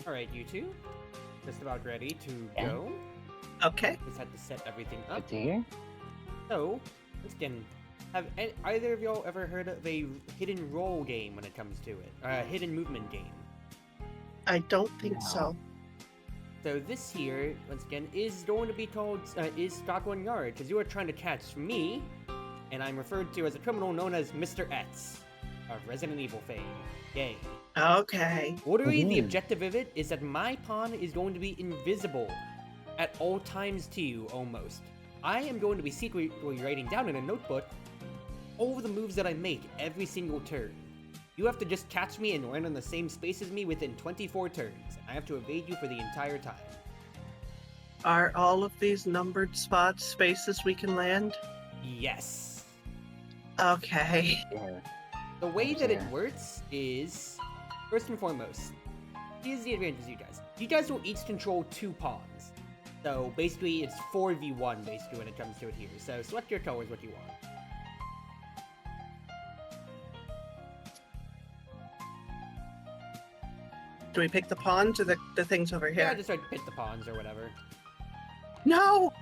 Alright, you two. Just about ready to Yeah. go. Okay. Just had to set everything up. Good to hear. So, let's get in. Have either of y'all ever heard of a hidden roll game when it comes to it? Or a hidden movement game? I don't think No. so. So this here, once again, is going to be called, is Scotland Yard, because you are trying to catch me, and I'm referred to as a criminal known as Mr. X, of Resident Evil fame. Yay. Okay. Literally, the Mhm. objective of it is that my pawn is going to be invisible at all times to you, almost. I am going to be secretly writing down in a notebook all the moves that I make every single turn. You have to just catch me and land on the same space as me within 24 turns, and I have to evade you for the entire time. Are all of these numbered spots spaces we can land? Yes. Okay. Yeah. The way that it Yeah. works is, first and foremost, here's the advantage, you guys. You guys will each control 2 pawns. So basically, it's 4v1 basically when it comes to it here. So select your colors what you want. Do we pick the pawns or the things over here? Yeah, just like pick the pawns or whatever. No!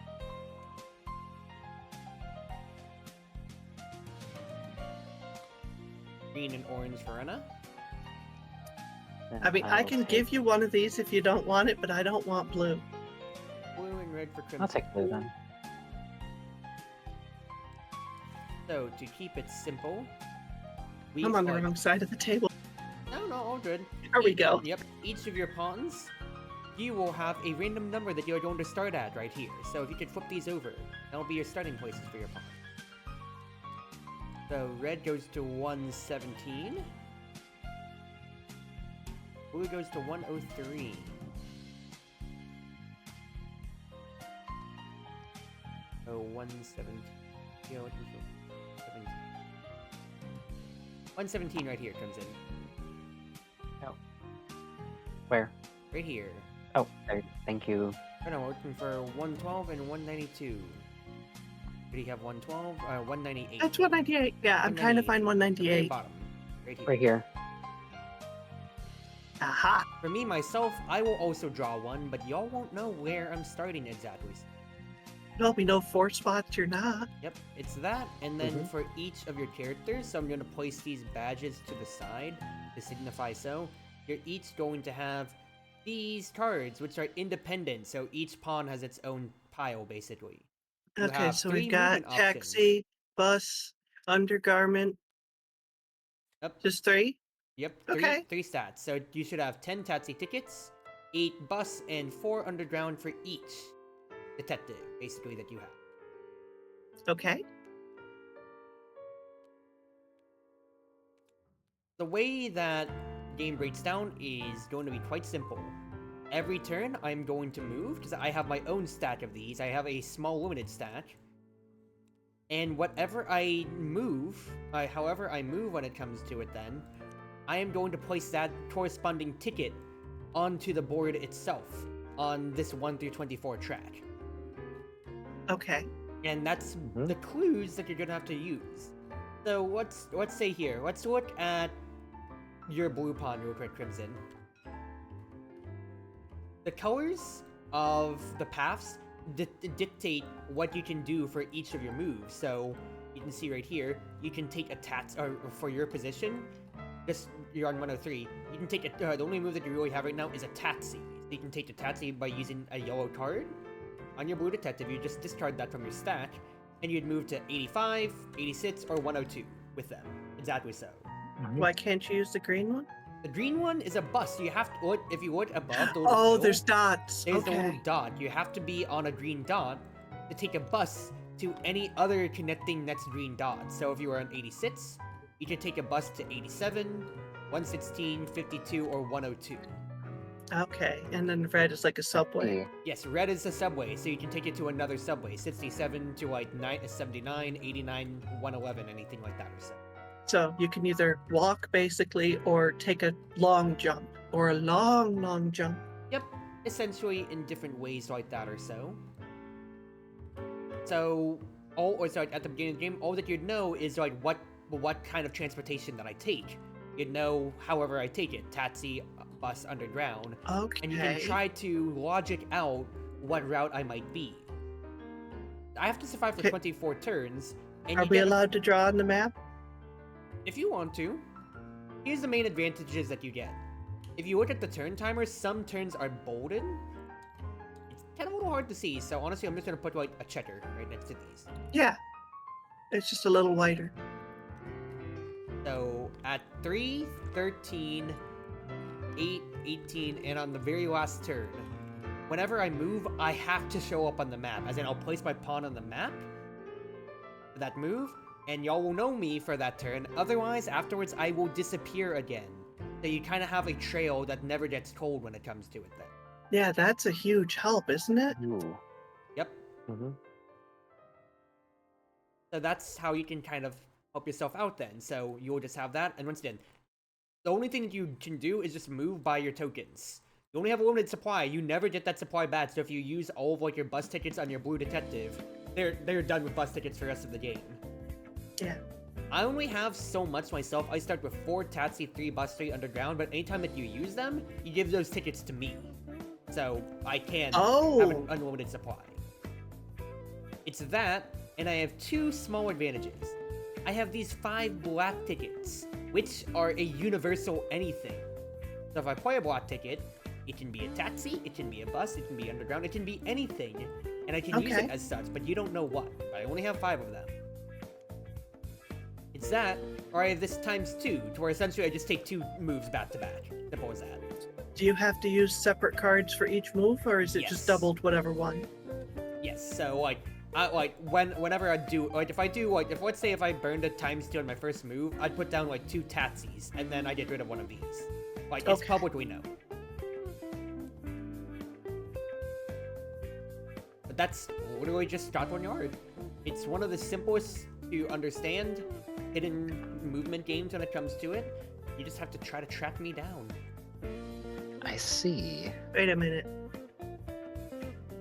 Green and orange for Anna. I mean, I can give you one of these if you don't want it, but I don't want blue. Blue and red for Crimson. I'll take blue then. So, to keep it simple, we I'm on the are- wrong side of the table. No, all good. There we go. Yep, each of your pawns, you will have a random number that you're going to start at right here. So if you could flip these over, that'll be your starting places for your pawn. So red goes to 117. Blue goes to 103. So 117. 117 right here comes in. Where? Right here. Oh, there. Thank you. Right now we're looking for 112 and 192. Did he have 112? 198. That's 198. Yeah, I'm trying to find Very 198. bottom. Right here. Right here. Aha! For me, myself, I will also draw one, but y'all won't know where I'm starting exactly. Well, we know 4 spots you're not. Yep, it's that, and then Mhm. for each of your characters, so I'm going to place these badges to the side to signify so. You're each going to have these cards, which are independent, so each pawn has its own pile, basically. You Okay, have so 3 we've got movement options. taxi, bus, undergarment. Yep. Just 3? Yep, Okay. three stats. So you should have 10 taxi tickets, 8 bus, and 4 underground for each detective, basically, that you have. Okay. The way that game breaks down is going to be quite simple. Every turn, I'm going to move, because I have my own stack of these. I have a small limited stack. And whatever I move, however I move when it comes to it then, I am going to place that corresponding ticket onto the board itself on this 1 through 24 track. Okay. And that's Mhm. the clues that you're gonna have to use. So let's say here, let's look at your blue pawn real quick, Crimson. The colors of the paths dictate what you can do for each of your moves. So you can see right here, you can take a or for your position. Just you're on 103. You can take the only move that you really have right now is a taxi. So you can take the taxi by using a yellow card. On your blue detective, you just discard that from your stack, and you'd move to 85, 86, or 102 with them. Exactly so. Why can't you use the green one? The green one is a bus. You have to look, if you look above the little Oh, hill, there's dots. there's a little Okay. dot. You have to be on a green dot to take a bus to any other connecting next green dot. So if you were on 86, you can take a bus to 87, 116, 52, or 102. Okay. And then red is like a subway. Hey, Yes, red is the subway, so you can take it to another subway. 67 to like 79, 89, 111, anything like that or so. So you can either walk basically or take a long jump or a long, long jump. Yep, essentially in different ways like that or so. So, at the beginning of the game, all that you'd know is like what kind of transportation that I take. you'd know however I take it, taxi, bus, underground, Okay. and you can try to logic out what route I might be. I have to survive for Okay. 24 turns, and Are you we get allowed to draw on the map? if you want to. Here's the main advantages that you get. If you look at the turn timer, some turns are bolded. It's kind of a little hard to see, so honestly, I'm just gonna put like a checker right next to these. Yeah. It's just a little whiter. So at 3, 13, 8, 18, and on the very last turn, whenever I move, I have to show up on the map. As in, I'll place my pawn on the map for that move, and y'all will know me for that turn. Otherwise, afterwards, I will disappear again. So you kind of have a trail that never gets told when it comes to it then. Yeah, that's a huge help, isn't it? Ooh. Yep. Mm-hmm. So that's how you can kind of help yourself out then. So you'll just have that, and once again, the only thing that you can do is just move by your tokens. You only have a limited supply. You never get that supply back, so if you use all of like your bus tickets on your blue detective, they're done with bus tickets for the rest of the game. Yeah. I only have so much myself. I start with 4 taxi, 3 bus, 3 underground, but anytime that you use them, you give those tickets to me. So I can have an unlimited supply. It's that, and I have 2 small advantages. I have these 5 black tickets, which are a universal anything. So if I play a black ticket, it can be a taxi, it can be a bus, it can be underground, it can be anything, and I can use it as such, but you don't know what. I only have 5 of them. It's that, or I have this times 2, to where essentially I just take 2 moves back to back. Simple as that. Do you have to use separate cards for each move, or is it Yes. just doubled whatever one? Yes, so whenever I do, if let's say if I burned a times 2 on my first move, I'd put down 2 taxis, and then I get rid of one of these. It's Okay. publicly known. But that's literally just Scotland Yard. It's one of the simplest to understand hidden movement games when it comes to it. You just have to try to track me down. I see. Wait a minute.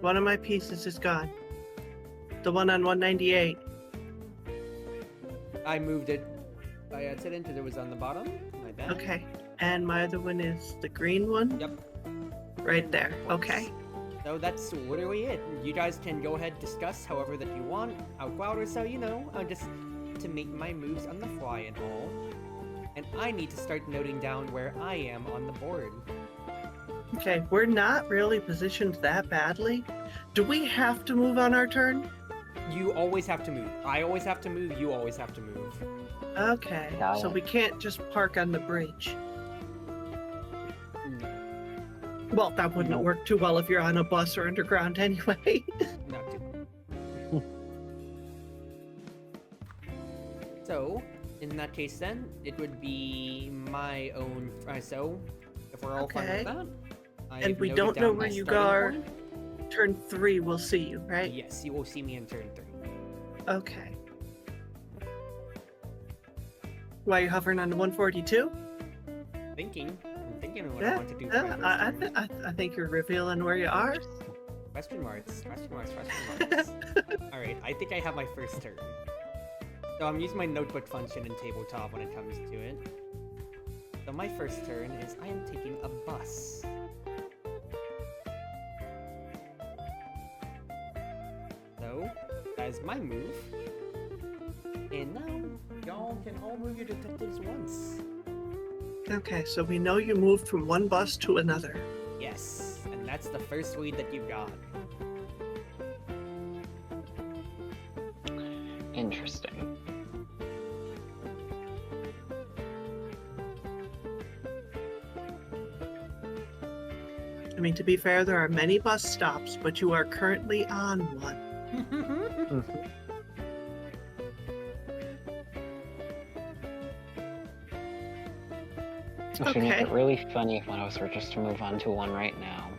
One of my pieces is gone. The one on 198. I moved it by accident because it was on the bottom. My bad. Okay. And my other one is the green one? Yep. Right there. Okay. So that's literally it. You guys can go ahead discuss however that you want, out loud or so, just to make my moves on the fly and all. And I need to start noting down where I am on the board. Okay, we're not really positioned that badly. Do we have to move on our turn? You always have to move. I always have to move, you always have to move. Okay, Got so it. we can't just park on the bridge. No, Well, that wouldn't Nope. work too well if you're on a bus or underground anyway. not too. So, in that case then, it would be my own, so, if we're all fine Okay. with that. And I've we noted don't know down where my you starting are. point. Turn 3 we'll see you, right? Yes, you will see me in turn 3. Okay. Why are you hovering on the 142? I'm thinking of what I Yeah, want to do for yeah. my I, first I, turn. I think you're revealing where you are. Question marks. Alright, I think I have my first turn. So I'm using my notebook function in tabletop when it comes to it. So my first turn is I am taking a bus. So, that is my move. And now, y'all can all move your detectives once. Okay, so we know you moved from one bus to another. Yes, and that's the first lead that you got. Interesting. I mean, to be fair, there are many bus stops, but you are currently on one. It should make Okay. it really funny if one of us were just to move on to one right now.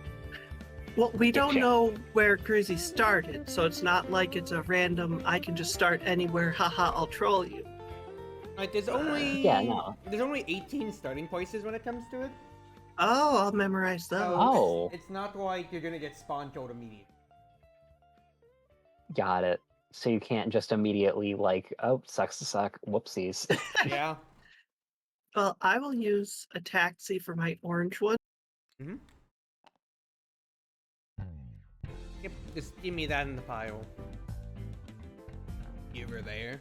Well, we don't Okay. know where Cruzy started, so it's not like it's a random, I can just start anywhere, haha, I'll troll you. Like, there's only Yeah, no. there's only 18 starting places when it comes to it. Oh, I'll memorize those. So Oh. it's not like you're gonna get spawn killed immediately. Got it. So you can't just immediately oh, sucks to suck. Whoopsies. Yeah. Well, I will use a taxi for my orange one. Mm-hmm. Yep, just give me that in the pile. Give her there.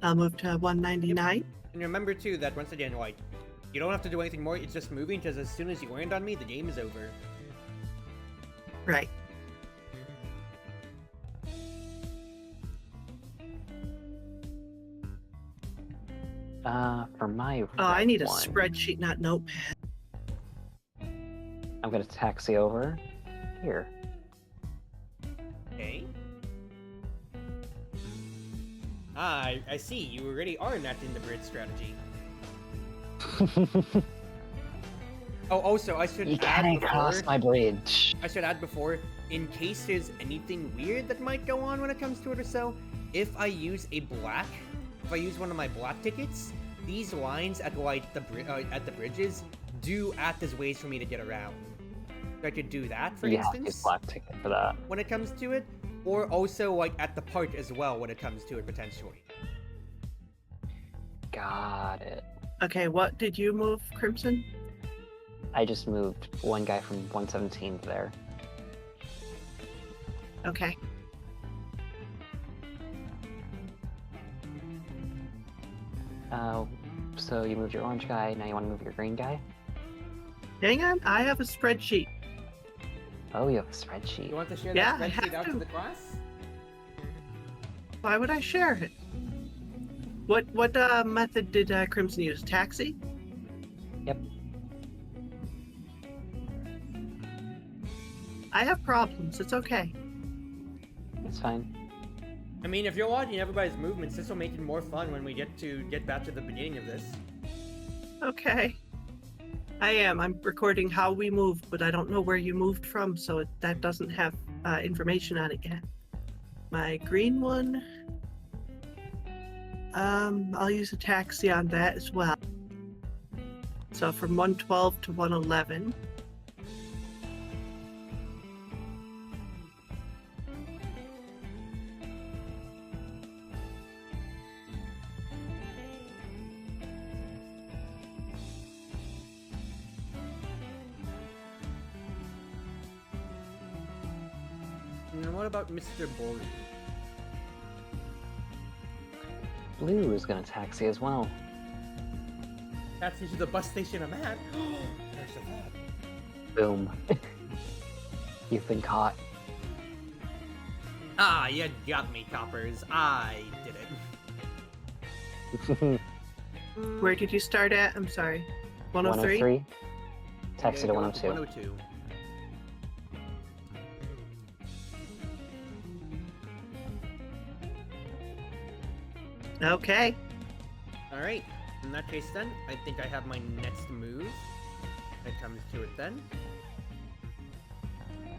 I'll move to 199. And remember too that once again, like, you don't have to do anything more. It's just moving. Because as soon as you land on me, the game is over. Right. For my Oh, I need a one, spreadsheet, not notepad. I'm gonna taxi over here. Okay. Ah, I see. You already are enacting the bridge strategy. Oh, also, I should You add can't before. cross my bridge. I should add before, in case there's anything weird that might go on when it comes to it or so, if I use one of my black tickets, these lines at like at the bridges do act as ways for me to get around. So I could do that, for You have to instance, use black ticket for that. when it comes to it, or also like at the park as well when it comes to it potentially. Got it. Okay, what did you move, Crimson? I just moved one guy from 117 there. Okay. So you moved your orange guy, now you want to move your green guy? Hang on, I have a spreadsheet. Oh, you have a spreadsheet. You want to share Yeah, that I spreadsheet have out to to. the class? Why would I share it? What method did Crimson use? Taxi? Yep. I have problems. It's okay. It's fine. I mean, if you're watching everybody's movements, this will make it more fun when we get back to the beginning of this. Okay. I am. I'm recording how we moved, but I don't know where you moved from, so that doesn't have information on it yet. My green one. I'll use a taxi on that as well. So from 112 to 111. And what about Mr. Bully? Blue is gonna taxi as well. That's to the bus station I'm at. There's that. Boom. You've been caught. Ah, you got me, coppers. I did it. Where did you start at? I'm sorry. 103? 103. Taxi Yeah, to go 102. 102. Okay. Alright, in that case then, I think I have my next move. When it comes to it then.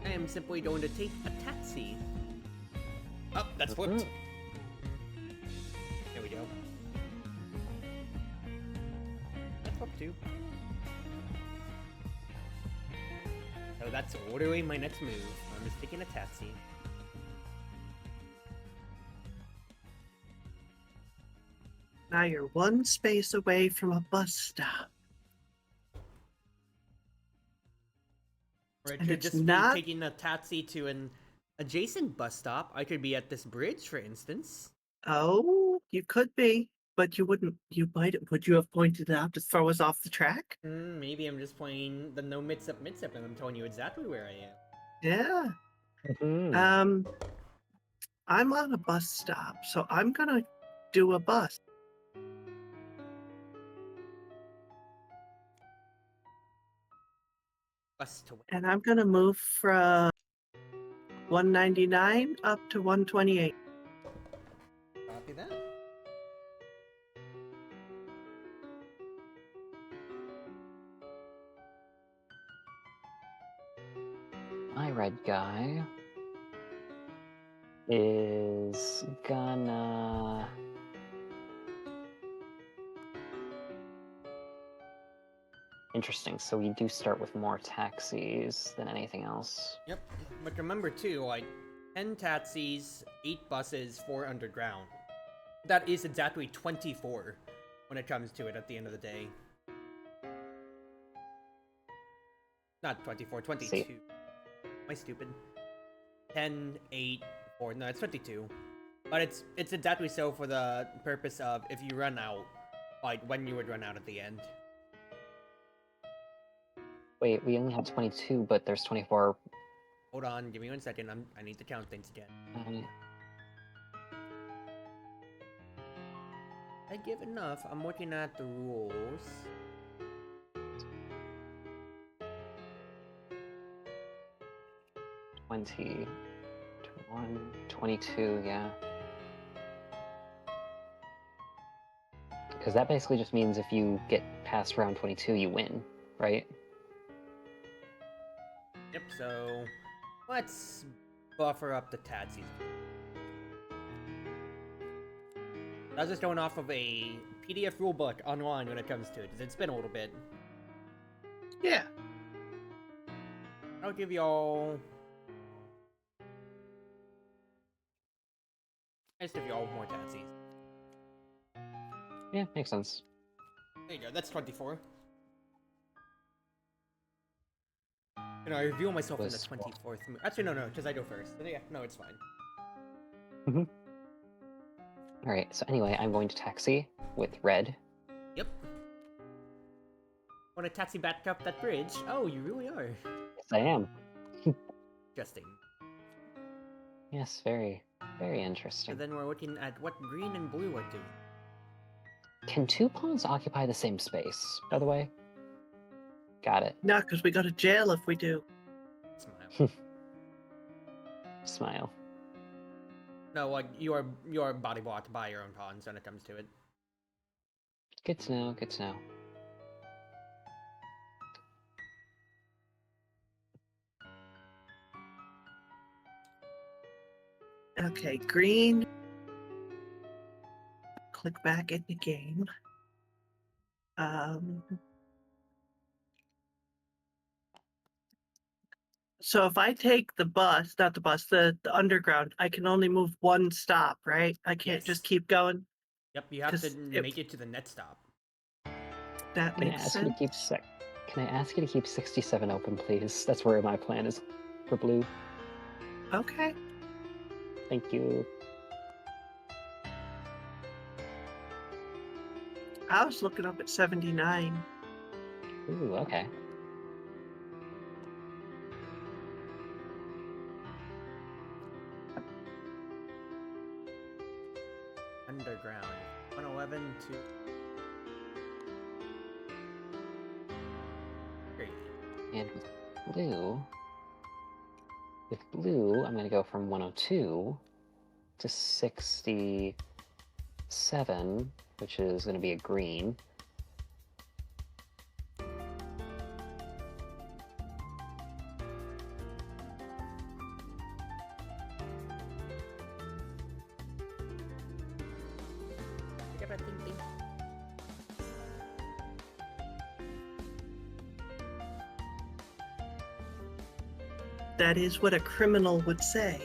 I am simply going to take a taxi. Oh, that's flipped. There we go. That's flipped too. So that's literally my next move. I'm just taking a taxi. Now you're one space away from a bus stop. Or I And could it's just not- be taking a taxi to an adjacent bus stop. I could be at this bridge, for instance. Oh, you could be, but you wouldn't. Would you have pointed it out to throw us off the track? Maybe I'm just playing the no mid-step and I'm telling you exactly where I am. Yeah. Mhm. I'm on a bus stop, so I'm gonna do a bus. Bus to And I'm gonna move from 199 up to 128. copy that. My red guy is gonna... Interesting, so we do start with more taxis than anything else. Yep. But remember too, like 10 taxis, 8 buses, 4 underground. That is exactly 24 when it comes to it at the end of the day. Not 24, 22. See. Am I stupid? 10, 8, 4. No, it's 22. But it's exactly so for the purpose of if you run out, like when you would run out at the end. Wait, we only have 22, but there's 24. Hold on, give me 1 second. I need to count things again. I give enough. I'm looking at the rules. Twenty, 21, 22, yeah. Because that basically just means if you get past round 22, you win, right? Yep, so let's buffer up the tatsies. I was just going off of a PDF rulebook online when it comes to it, because it's been a little bit. Yeah. I'll give y'all... I just give y'all more tatsies. Yeah, makes sense. There you go, that's 24. And I reveal myself in the 24th. Actually, no, because I go first. But yeah, no, it's fine. Alright, so anyway, I'm going to taxi with red. Yep. Want to taxi back up that bridge? Oh, you really are. Yes, I am. Interesting. Yes, very, very interesting. So then we're looking at what green and blue are doing. Can two pawns occupy the same space, by the way? Got it. No, because we go to jail if we do. Smile. Smile. No, like, you are body blocked by your own pawns when it comes to it. Good to know, good to know. Okay, green. Click back in the game. So if I take the bus, not the bus, the underground, I can only move one stop, right? I can't just Yes. keep going. Yep, you have to 'Cause if- make it to the net stop. That Can I makes ask you to keep sense. Can I ask you to keep 67 open, please? That's where my plan is for blue. Okay. Thank you. I was looking up at 79. Ooh, okay. Underground. 111 to... Great. And with blue, I'm going to go from 102 to 67, which is going to be a green. That is what a criminal would say.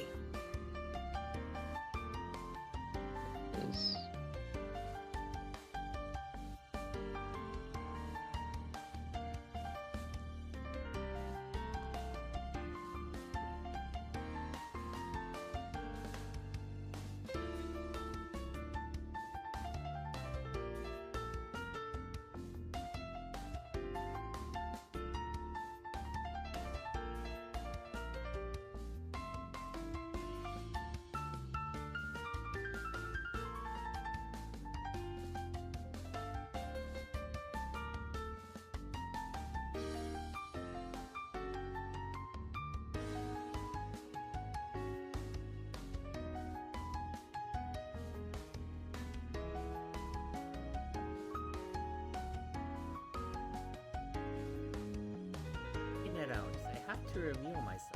Is it out. I have to reveal myself.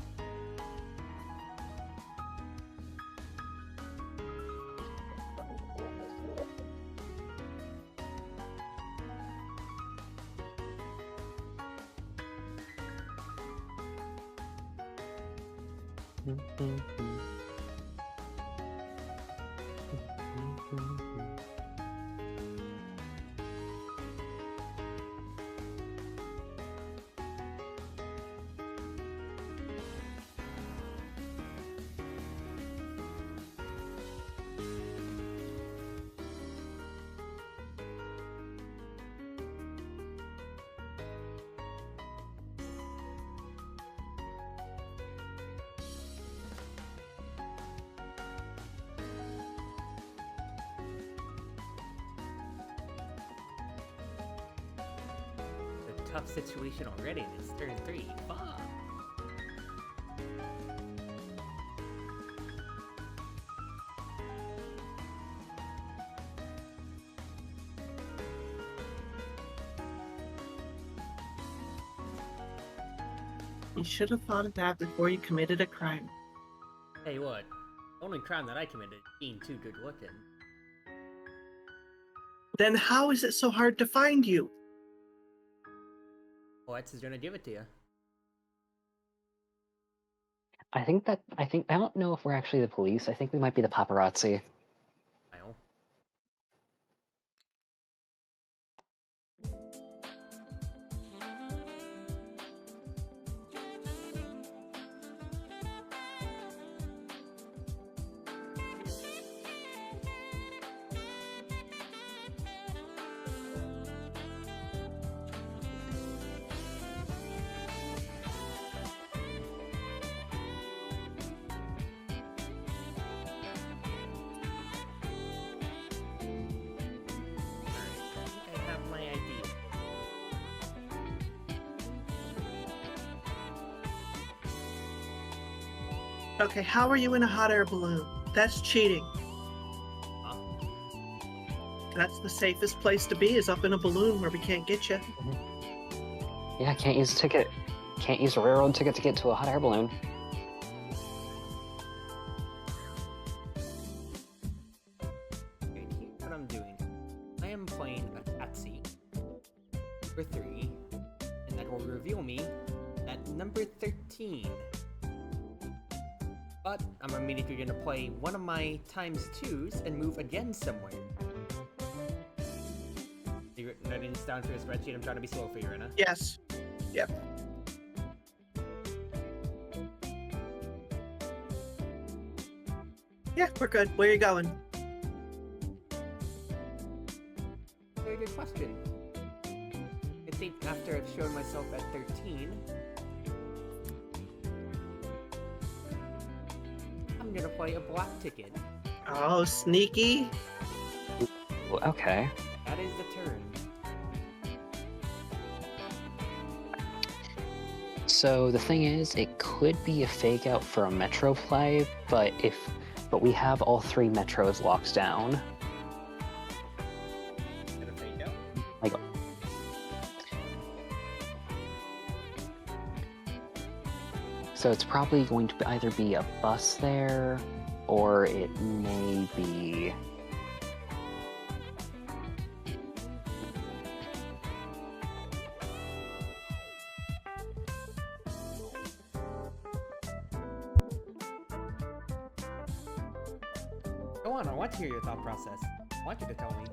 tough situation already, and it's turn 3. Fuck. You should have thought of that before you committed a crime. Hey, what? The only crime that I committed is being too good looking. Then how is it so hard to find you? Well, X is gonna give it to you. I don't know if we're actually the police. I think we might be the paparazzi. I know. I have my idea. Okay, how are you in a hot air balloon? That's cheating. Huh? That's the safest place to be, is up in a balloon where we can't get you. Yeah, can't use a ticket. Can't use a railroad ticket to get to a hot air balloon. Okay, here's what I'm doing. I am playing a taxi for 3, and that will reveal me at number 13. But I'm immediately gonna play one of my ×2s and move again somewhere. You writing this down for a spreadsheet? I'm trying to be slow for you, Rena. Yes. Yep. Yeah, we're good. Where are you going? Very good question. I think after I've shown myself at 13, I'm gonna play a black ticket. Oh, sneaky. Well, okay. That is the turn. So the thing is, it could be a fake out for a metro play, but we have all 3 metros locked down. Gonna fake out. Like, so it's probably going to either be a bus there, or it may be. Go on, I want to hear your thought process. I want you to tell me.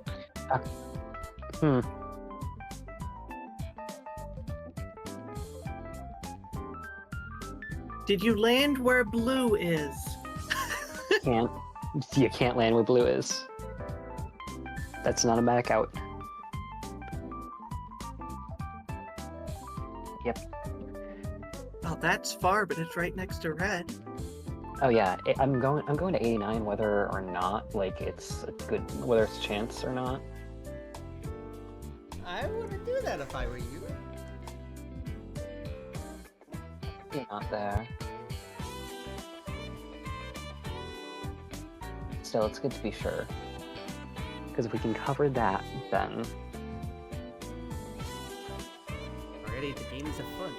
Did you land where blue is? You can't land where blue is. That's not a back out. Yep. Well, that's far, but it's right next to red. Oh yeah, I'm going to 89 whether or not, like, it's a good, whether it's a chance or not. I wouldn't do that if I were you. You're not there. Still, it's good to be sure. Because if we can cover that, then... Already, the game is afoot.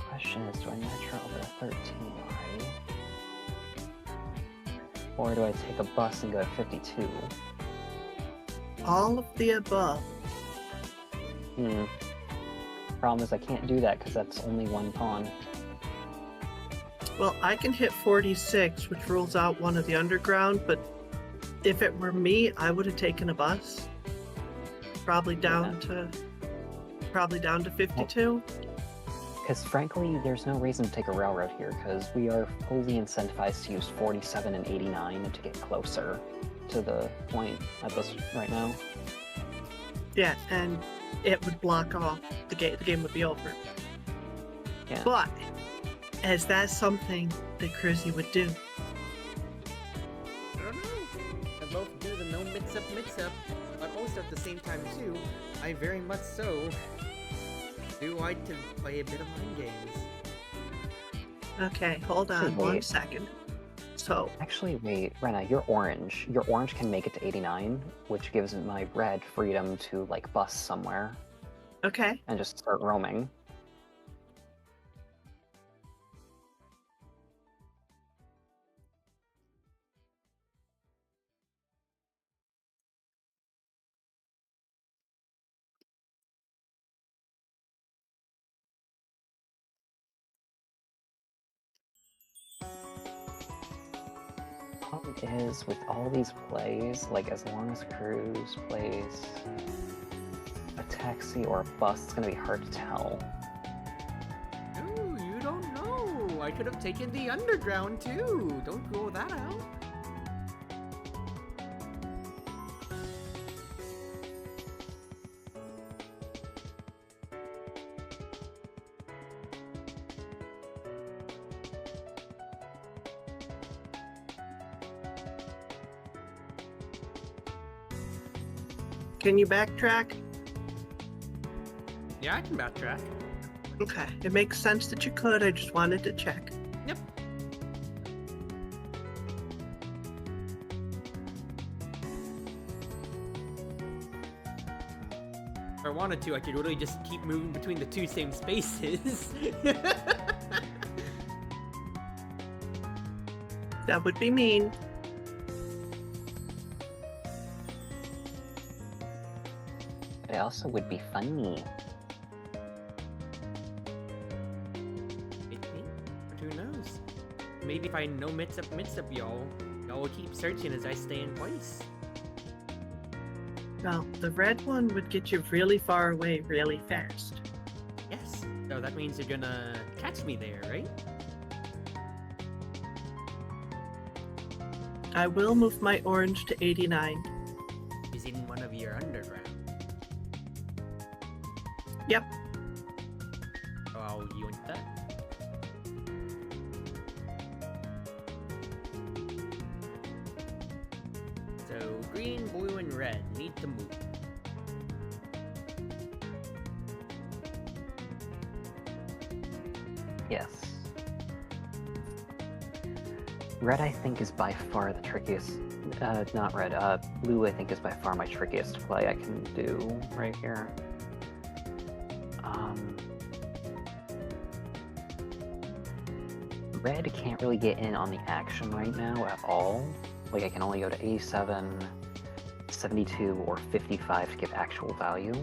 Question is, do I metro over to 13 line? Or do I take a bus and go to 52? All of the above. Problem is I can't do that because that's only one pawn. Well, I can hit 46, which rules out one of the underground, but if it were me, I would have taken a bus. Probably down to 52. Because frankly, there's no reason to take a railroad here because we are fully incentivized to use 47 and 89 to get closer to the point at this right now. Yeah, and it would block off the game. The game would be over. Yeah. But is that something that Cruzy would do? I don't know. They both do the no mitts mix-up, but also at the same time too, I very much so do like to play a bit of mind games. Okay, hold on Wait. 1 second. So, Actually, wait, Rena, you're orange. Your orange can make it to 89, which gives my red freedom to, like, bus somewhere okay. and just start roaming. Problem is, with all these plays, like, as long as Cruz plays a taxi or a bus, it's gonna be hard to tell. Oh, you don't know. I could have taken the underground too. Don't rule that out. Can you backtrack? Yeah, I can backtrack. Okay, it makes sense that you could. I just wanted to check. Yep. If I wanted to, I could literally just keep moving between the two same spaces. That would be mean. But it also would be funny. Maybe. But who knows? Maybe if I know mix up, y'all will keep searching as I stay in place. Well, the red one would get you really far away really fast. Yes. So that means you're gonna catch me there, right? I will move my orange to 89. Is in one of your underground. Yep. So I'll yoink that. So green, blue, and red need to move. Yes. Red, I think, is by far the trickiest. Not red. Blue, I think, is by far my trickiest play I can do right here. Red can't really get in on the action right now at all. Like, I can only go to 87, 72, or 55 to give actual value.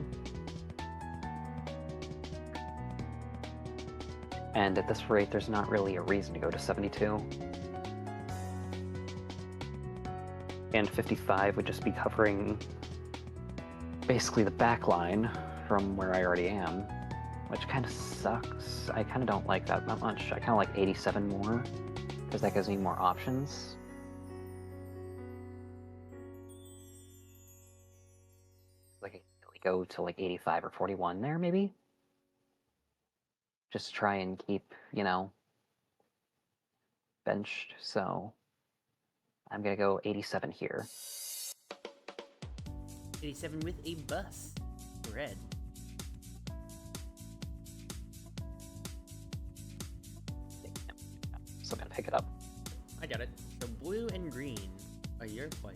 And at this rate, there's not really a reason to go to 72. And 55 would just be covering basically the back line from where I already am, which kind of sucks. I kind of don't like that much. I kind of like 87 more, because that gives me more options. Like, I can really go to like 85 or 41 there, maybe? Just to try and keep, you know, benched, so I'm gonna go 87 here. 87 with a bus. Red. So I'm gonna pick it up. I got it. So blue and green are your play.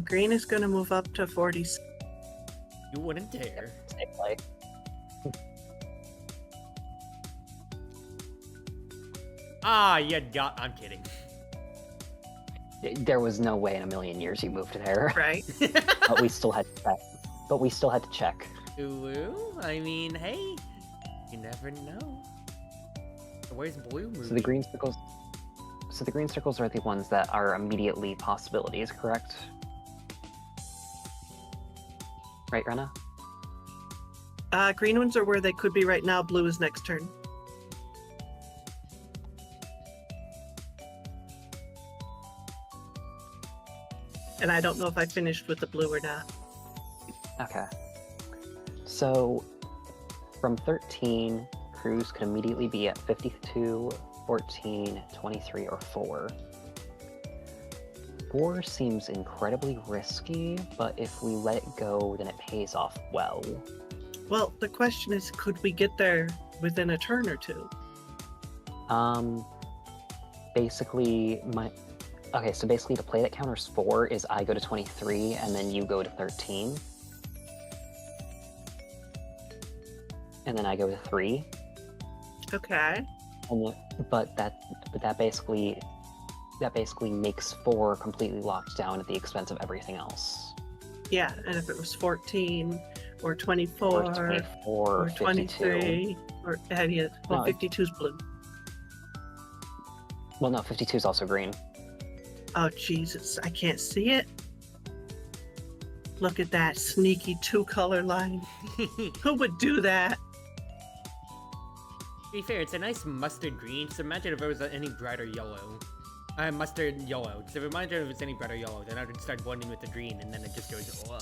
Green is going to move up to 40. You wouldn't dare. Same play. Ah, you got. I'm kidding. There was no way in a million years you moved there. Right? But we still had to check. But we still had to check. Blue? I mean, hey, you never know. So where's blue moving? So the green circles. So the green circles are the ones that are immediately possibilities, correct? Right, Rena? Green ones are where they could be right now. Blue is next turn. And I don't know if I finished with the blue or not. Okay. So from 13, Cruz could immediately be at 52, 14, 23, or 4. 4 seems incredibly risky, but if we let it go, then it pays off well. Well, the question is, could we get there within a turn or two? Basically, so basically the play that counters 4 is I go to 23 and then you go to 13. And then I go to 3. Okay. But that basically makes 4 completely locked down at the expense of everything else. Yeah, and if it was 14 or 24 Or 24 or 52. 23 or any, well, No, 52's blue. Well, no, 52 is also green. Oh, Jesus, I can't see it. Look at that sneaky 2-color line. Who would do that? To be fair, it's a nice mustard green. So imagine if it was any brighter yellow. Mustard yellow. So imagine if it's any brighter yellow, then I would start blending with the green, and then it just goes. Wah.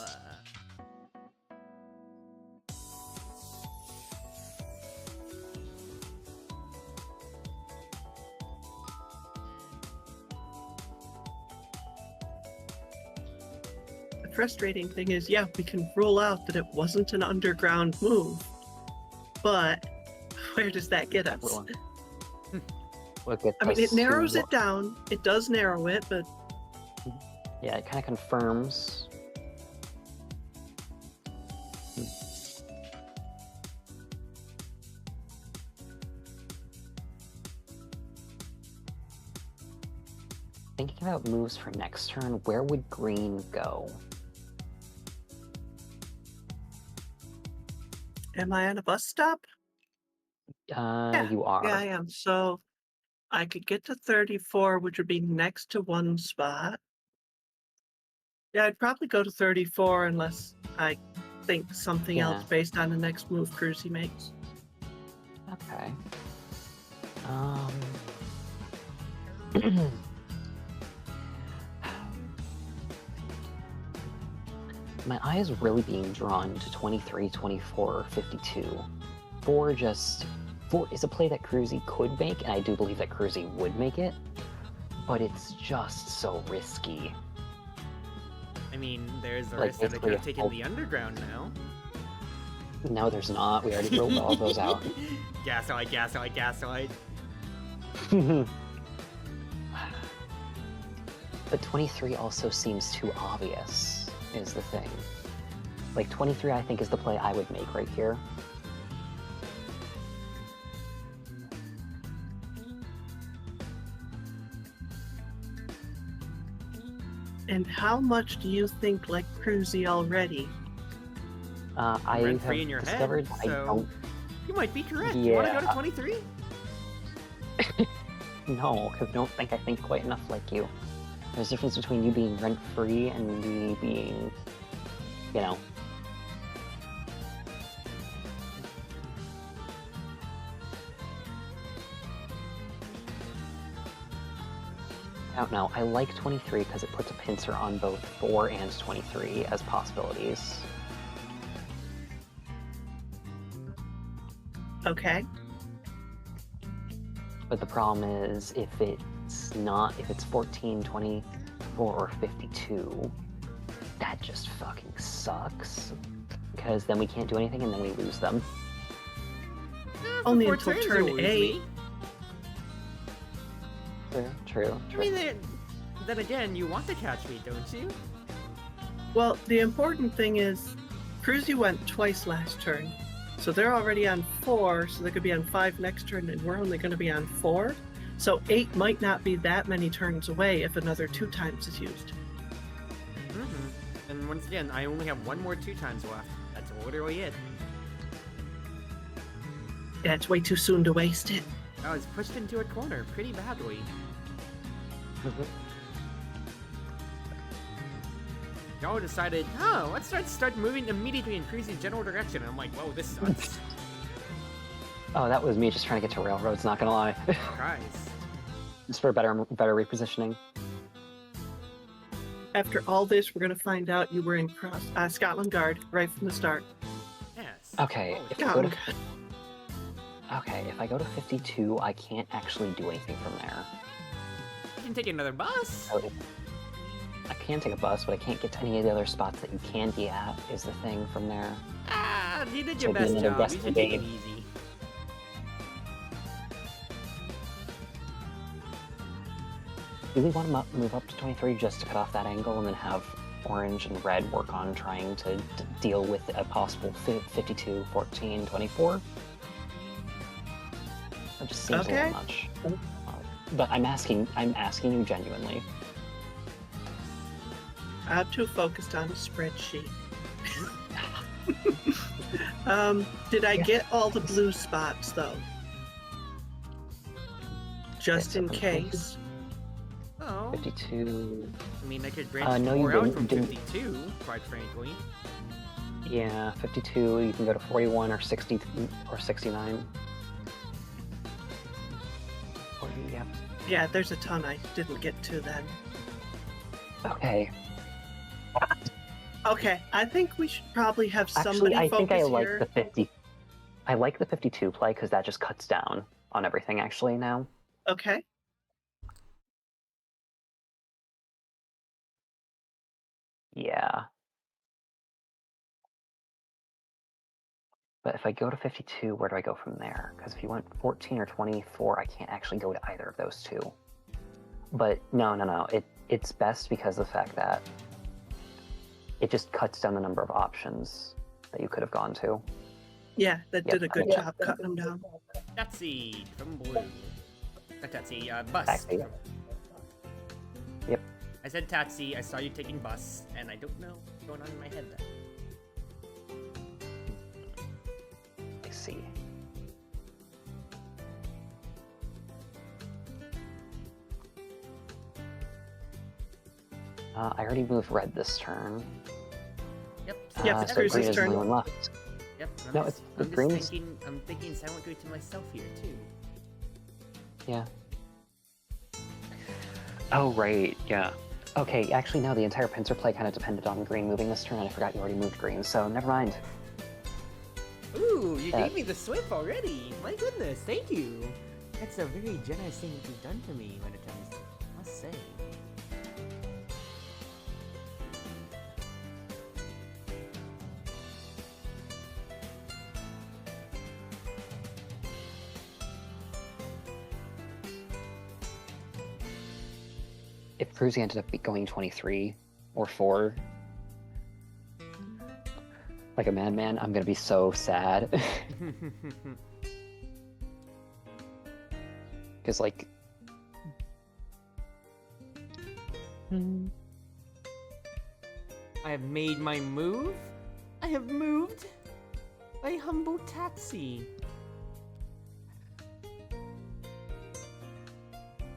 The frustrating thing is, yeah, we can rule out that it wasn't an underground move, but where does that get us? I mean, it narrows it down. It does narrow it, but yeah, it kind of confirms. Thinking about moves for next turn, where would green go? am I on a bus stop? You are. Yeah, I am. So I could get to 34, which would be next to one spot. Yeah, I'd probably go to 34 unless I think something else based on the next move Cruzy makes. Okay. My eye is really being drawn to 23, 24, or 52. 4 is a play that Cruzy could make, and I do believe that Cruzy would make it, but it's just so risky. I mean, there's the Like, risk that they could have basically taken the underground now. No, there's not. We already rolled all those out. Gaslight. But 23 also seems too obvious, is the thing. Like, 23 I think is the play I would make right here. And how much do you think like Cruzy already? I Rent have free in your discovered head, I so don't. you might be correct. You want to go to Yeah. 23? No, because I don't think I think quite enough like you. There's a difference between you being rent-free and me being, you know. I don't know. I like 23 because it puts a pincer on both 4 and 23 as possibilities. Okay. But the problem is if it's 14, 24, or 52, that just fucking sucks. Because then we can't do anything and then we lose them. Only For until turns, turn you'll lose 8. me. True. I mean, then again, you want to catch me, don't you? Well, the important thing is, Cruzy went twice last turn. So they're already on 4, so they could be on 5 next turn, and we're only going to be on 4. So 8 might not be that many turns away if another 2 times is used. Mm-hmm. And once again, I only have one more 2 times left. That's literally it. Yeah, it's way too soon to waste it. I was pushed into a corner pretty badly. Y'all decided, oh, let's start moving immediately in Cruzy's general direction. And I'm like, whoa, this sucks. Oh, that was me just trying to get to railroads, not gonna lie. Guys. Just for better repositioning. After all this, we're going to find out you were in Scotland Guard right from the start. Yes. Okay, Oh, if I go to 52, I can't actually do anything from there. You can take another bus. I can take a bus, but I can't get to any of the other spots that you can be at, is the thing from there. Ah, you did your So it'd be best another job. You rest should take it day. easy. Do we want to move up to 23 just to cut off that angle and then have orange and red work on trying to deal with a possible 52, 14, 24? That just seems a little much. But I'm asking you genuinely. I'm too focused on a spreadsheet. Did I get all the blue spots though? Just in case. Oh. 52. I mean, I could branch no, more you out from didn't. 52, quite frankly. Yeah, 52. You can go to 41 or 60 or 69. Or, yeah. Yeah, there's a ton I didn't get to then. Okay. Okay, I think we should probably have somebody Actually, I focus think I like here. the 50. I like the 52 play because that just cuts down on everything actually now. Okay. Yeah. But if I go to 52, where do I go from there? Because if you went 14 or 24, I can't actually go to either of those two. But no. It's best because of the fact that it just cuts down the number of options that you could have gone to. Yeah, that Yep. did a good Yeah. job cutting them down. Taxi from blue. Taxi, bus. Taxi. Yep. I said taxi, I saw you taking bus, and I don't know what's going on in my head then. I see. I already moved red this turn. Yep. Yep, it's so Cruz's green is the turn. only one left. Yep. I'm No, just, it's green's. I'm thinking silently to myself here too. Yeah. Oh, right, yeah. Okay, actually, no, the entire pincer play kind of depended on green moving this turn, and I forgot you already moved green, so never mind. Ooh, you gave me the swip already. My goodness, thank you. That's a very generous thing you've done to me when it comes to, I must say. If Cruzy ended up going 23 or 4, like a madman, I'm gonna be so sad. Because, like... I have made my move. I have moved a humble taxi.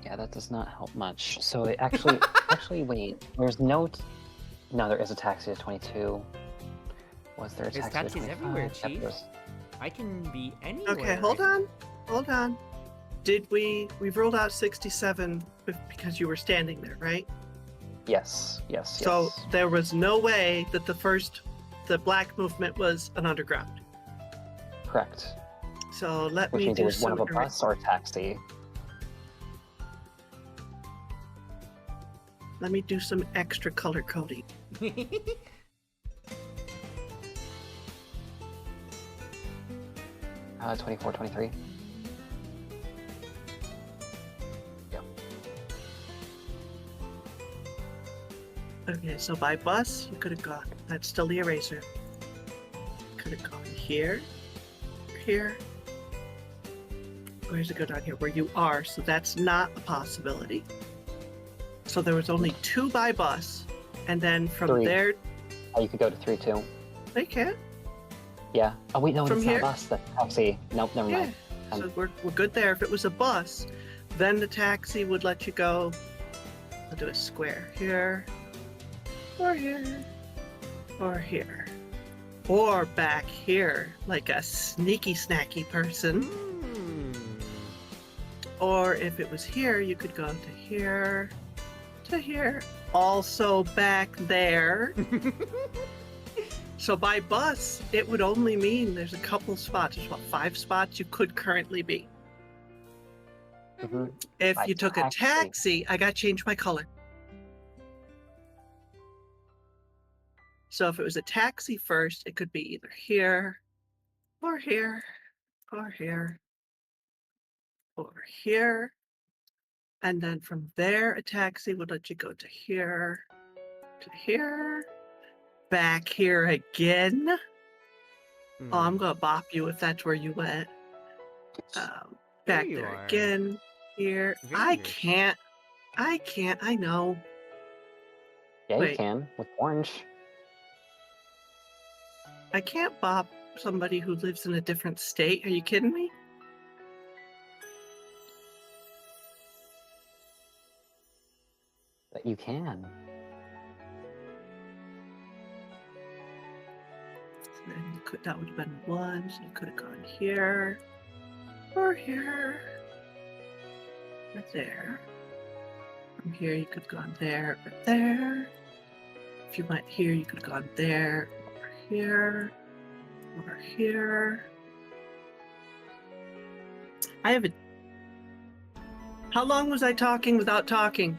Yeah, that does not help much. So it actually... actually, wait. There's no... No, there is a taxi to 22. Was there a There's taxi to taxis 25? everywhere, Yep, Chief. there's- I can be anywhere. Okay, hold on. Did we've ruled out 67 because you were standing there, right? Yes. So there was no way that the black movement was an underground. Correct. So let Which me means it do was one some of a bus or a taxi. Let me do some extra color coding. 24, 23. Yeah. Okay, so by bus, you could have gone. That's still the eraser. Could have gone here. Where's it go down here? Where you are, so that's not a possibility. So there was only 2 by bus, and then from 3. there, Oh, you could go to 3 too. they can't. Yeah. Oh wait, no, From it's here? not a bus. That's a taxi. Nope, never Yeah. mind. So we're good there. If it was a bus, then the taxi would let you go. I'll do a square here, or here, or here, or back here, like a sneaky snacky person. Or if it was here, you could go to here, also back there. So by bus, it would only mean there's a couple spots. There's 5 spots you could currently be. Mhm. If By you took a taxi, I got to change my color. So if it was a taxi first, it could be either here, or here, or here, or here. And then from there, a taxi would let you go to here, back here again. Oh, I'm gonna bop you if that's where you went. Back you there are. again, here. I can't, I know. Yeah, Wait. you can with orange. I can't bop somebody who lives in a different state. Are you kidding me? But you can. And then you could, that would have been one, so you could have gone here, or here, or there. From here, you could have gone there, or there. If you went here, you could have gone there, or here, or here. I have a... How long was I talking without talking?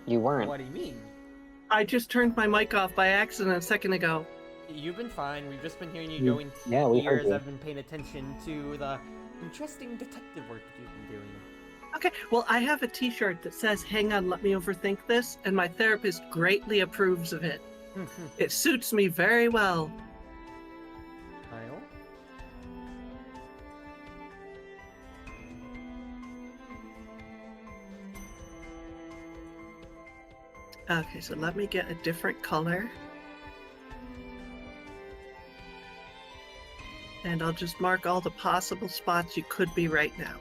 You weren't. What do you mean? I just turned my mic off by accident a second ago. You've been fine. We've just been hearing you going Yeah, we heard ears. you. I've been paying attention to the interesting detective work that you've been doing. Okay, well, I have a t-shirt that says, "Hang on, let me overthink this," and my therapist greatly approves of it. It suits me very well. Kyle? Okay, so let me get a different color. And I'll just mark all the possible spots you could be right now.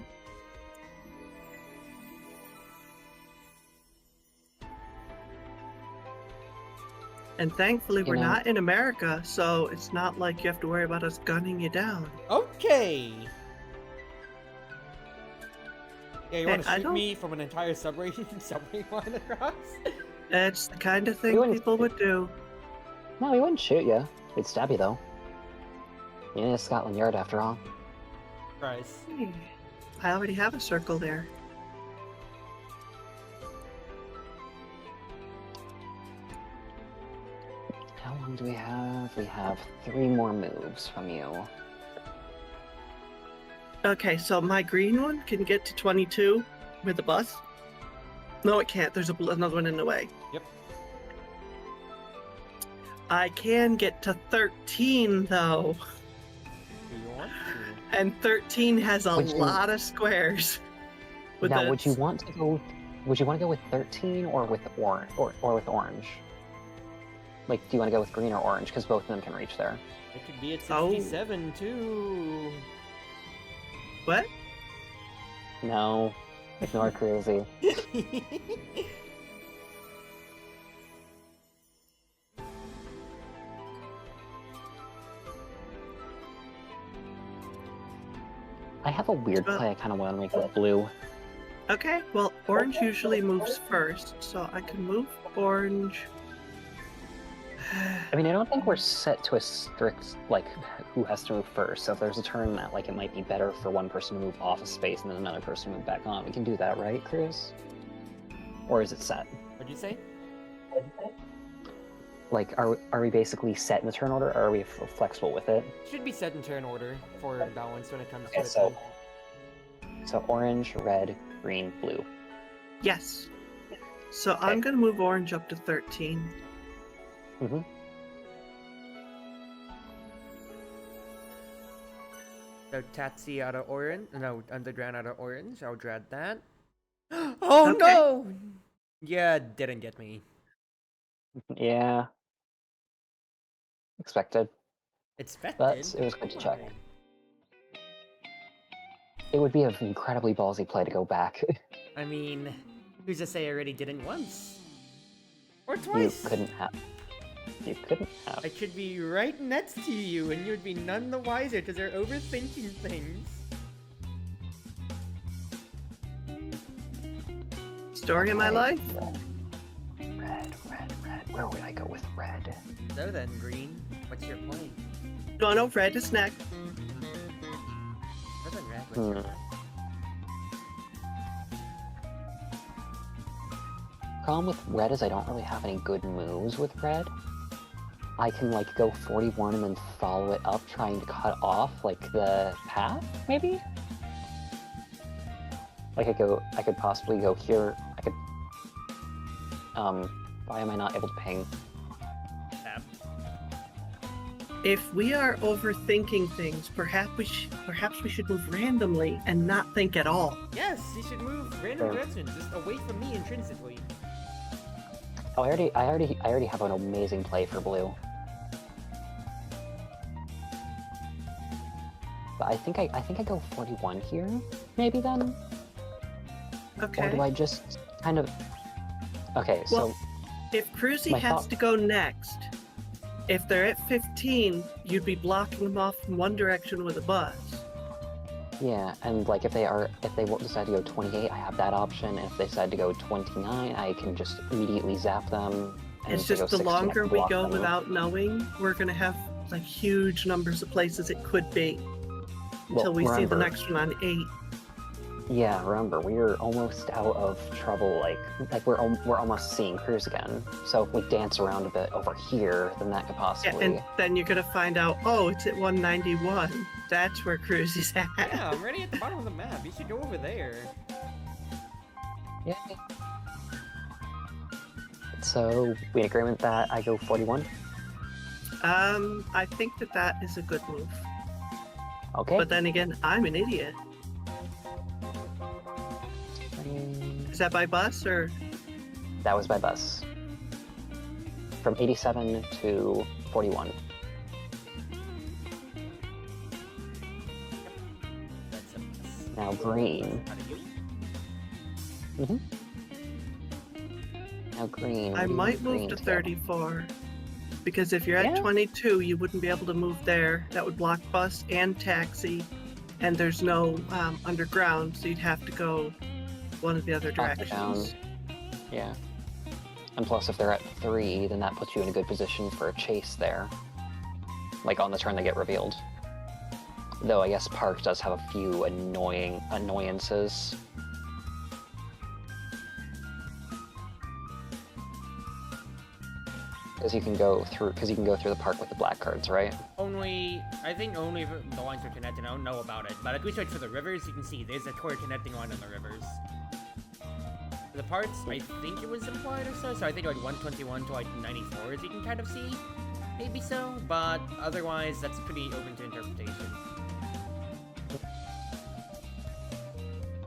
And thankfully, we're not in America, so it's not like you have to worry about us gunning you down. Okay. Yeah, you want to I shoot don't- me from an entire subway line across? It's the kind of thing You wouldn't- people would do. No, he wouldn't shoot you. He'd stab you, though. You're in Scotland Yard, after all. Christ. I already have a circle there. How long do we have? We have 3 more moves from you. Okay, so my green one can get to 22 with the bus. No, it can't. There's another one in the way. Yep. I can get to 13, though. Do you want to? And 13 has a Would you- lot of squares. With Now, the- would you want to go? Would you want to go with 13 or with orange, or with orange? Like, do you want to go with green or orange? Because both of them can reach there. It could be at Oh. 67 too. What? No, ignore Cruzy. I have a weird play I kind of want to make with blue. Okay, well, orange usually moves first, so I can move orange. I mean, I don't think we're set to a strict, like, who has to move first. So if there's a turn that, like, it might be better for one person to move off a space and then another person to move back on, we can do that, right, Cruz? Or is it set? What'd you say? Like, are we basically set in the turn order, or are we flexible with it? Should be set in turn order for balance when it comes Okay, to it. so orange, red, green, blue. Yes. So I'm going to move orange up to 13. Mm-hmm. So Tatsy out of orange. No, underground out of orange. I'll dread that. Oh Okay. no! Yeah, didn't get me. Yeah. Expected. Expected. But it was good to check. Why? It would be an incredibly ballsy play to go back. I mean, who's to say I already did it once? Or You twice? couldn't have. You couldn't have. I could be right next to you and you'd be none the wiser because you're overthinking things. Story of my life? Red. Where would I go with red? So then, Green, what's your plan? No, red is next. So then, Red, what's your plan? Problem with red is I don't really have any good moves with red. I can like go 41 and then follow it up, trying to cut off like the path, maybe? Like I could possibly go here. I could, why am I not able to ping? Tab. If we are overthinking things, perhaps we should move randomly and not think at all. Yes, you should move random Sure. directions, just away from me intrinsically. Oh, I already have an amazing play for blue. But I think I go 41 here, maybe then? Okay. Or do I just kind of... Okay, Well, so... if Cruzy my has thought- to go next, if they're at 15, you'd be blocking them off from one direction with a bus. Yeah, and like if they won't decide to go 28, I have that option. If they decide to go 29, I can just immediately zap them. And It's if they just go the 60, I longer can we block go them. without knowing, we're gonna have like huge numbers of places it could be until we see the remember- next one on 8. Yeah, remember, we're almost out of trouble. Like we're almost seeing Cruz again. So if we dance around a bit over here, then that could Yeah, possibly. and then you're gonna find out, oh, it's at 191. That's where Cruzy's at. Yeah, I'm ready at the bottom of the map. You should go over there. Yeah. So we in agreement that I go 41. I think that is a good move. Okay. But then again, I'm an idiot. Is that by bus or? That was by bus. From 87 to 41. That's a mess. Now green. Out of you. Now green. I what do you might want move green to get? 34. Because if you're at Yeah. 22, you wouldn't be able to move there. That would block bus and taxi. And there's no underground, so you'd have to go one of the other Up or directions. Yeah. And plus, if they're at 3, then that puts you in a good position for a chase there. Like on the turn they get revealed. Though I guess Park does have a few annoyances. Because you can go through the park with the black cards, right? I think only if the lines are connected. I don't know about it, but if we search for the rivers, you can see there's a core connecting line on the rivers. For the parts, I think it was implied or so I think like 121 to like 94, as you can kind of see. Maybe so, but otherwise, that's pretty open to interpretation.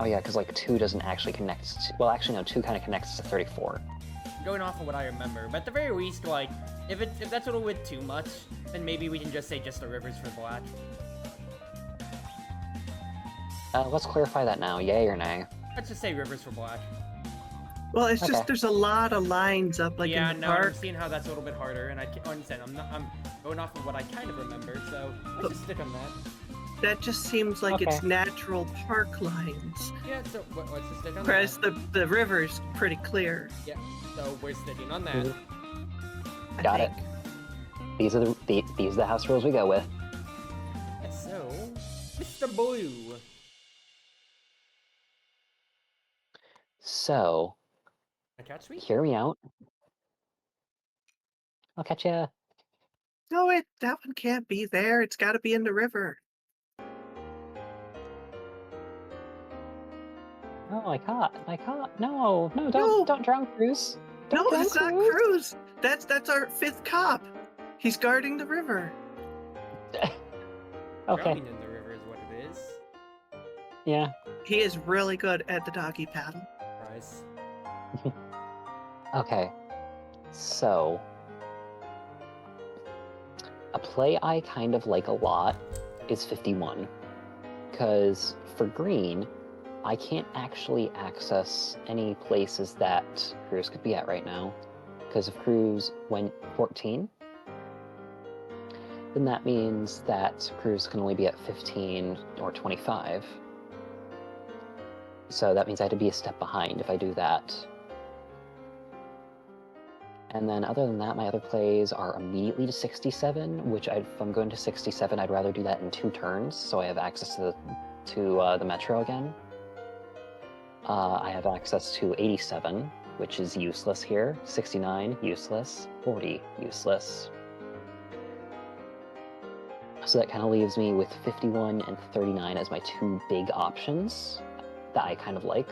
Oh yeah, because like 2 doesn't actually connect to... Well, actually no, 2 kind of connects to 34. Going off of what I remember, but at the very least, like, if that's a little bit too much, then maybe we can just say just the rivers for black. Let's clarify that now, yay or nay? Let's just say rivers for black. Well, it's Okay. just there's a lot of lines up like Yeah, in the no, I'm park. seeing how that's a little bit harder, and I understand. I'm going off of what I kind of remember, so let's just stick on that. That just seems like it's Okay. natural park lines. Yeah, so let's just stick on Whereas that. the river's pretty clear. Yeah, so we're sticking on that. Mhm. I Got it. think. These are the house rules we go with. Yeah, so, Mr. Blue. So, Catch me? hear me out. I'll catch ya. No, that one can't be there. It's got to be in the river. Oh, I caught. No, No. don't drown, Cruz. No, Don't drown, it's not Cruz. That's our 5th cop. He's guarding the river. Okay, Drowning in the river is what it is. yeah. He is really good at the doggy paddle. Surprise. Okay, so a play I kind of like a lot is 51, because for green, I can't actually access any places that Cruz could be at right now, because if Cruz went 14, then that means that Cruz can only be at 15 or 25. So that means I had to be a step behind if I do that. And then other than that, my other plays are immediately to 67, which if I'm going to 67, I'd rather do that in 2 turns, so I have access to the metro again. I have access to 87, which is useless here. 69, useless. 40, useless. So that kind of leaves me with 51 and 39 as my two big options that I kind of like.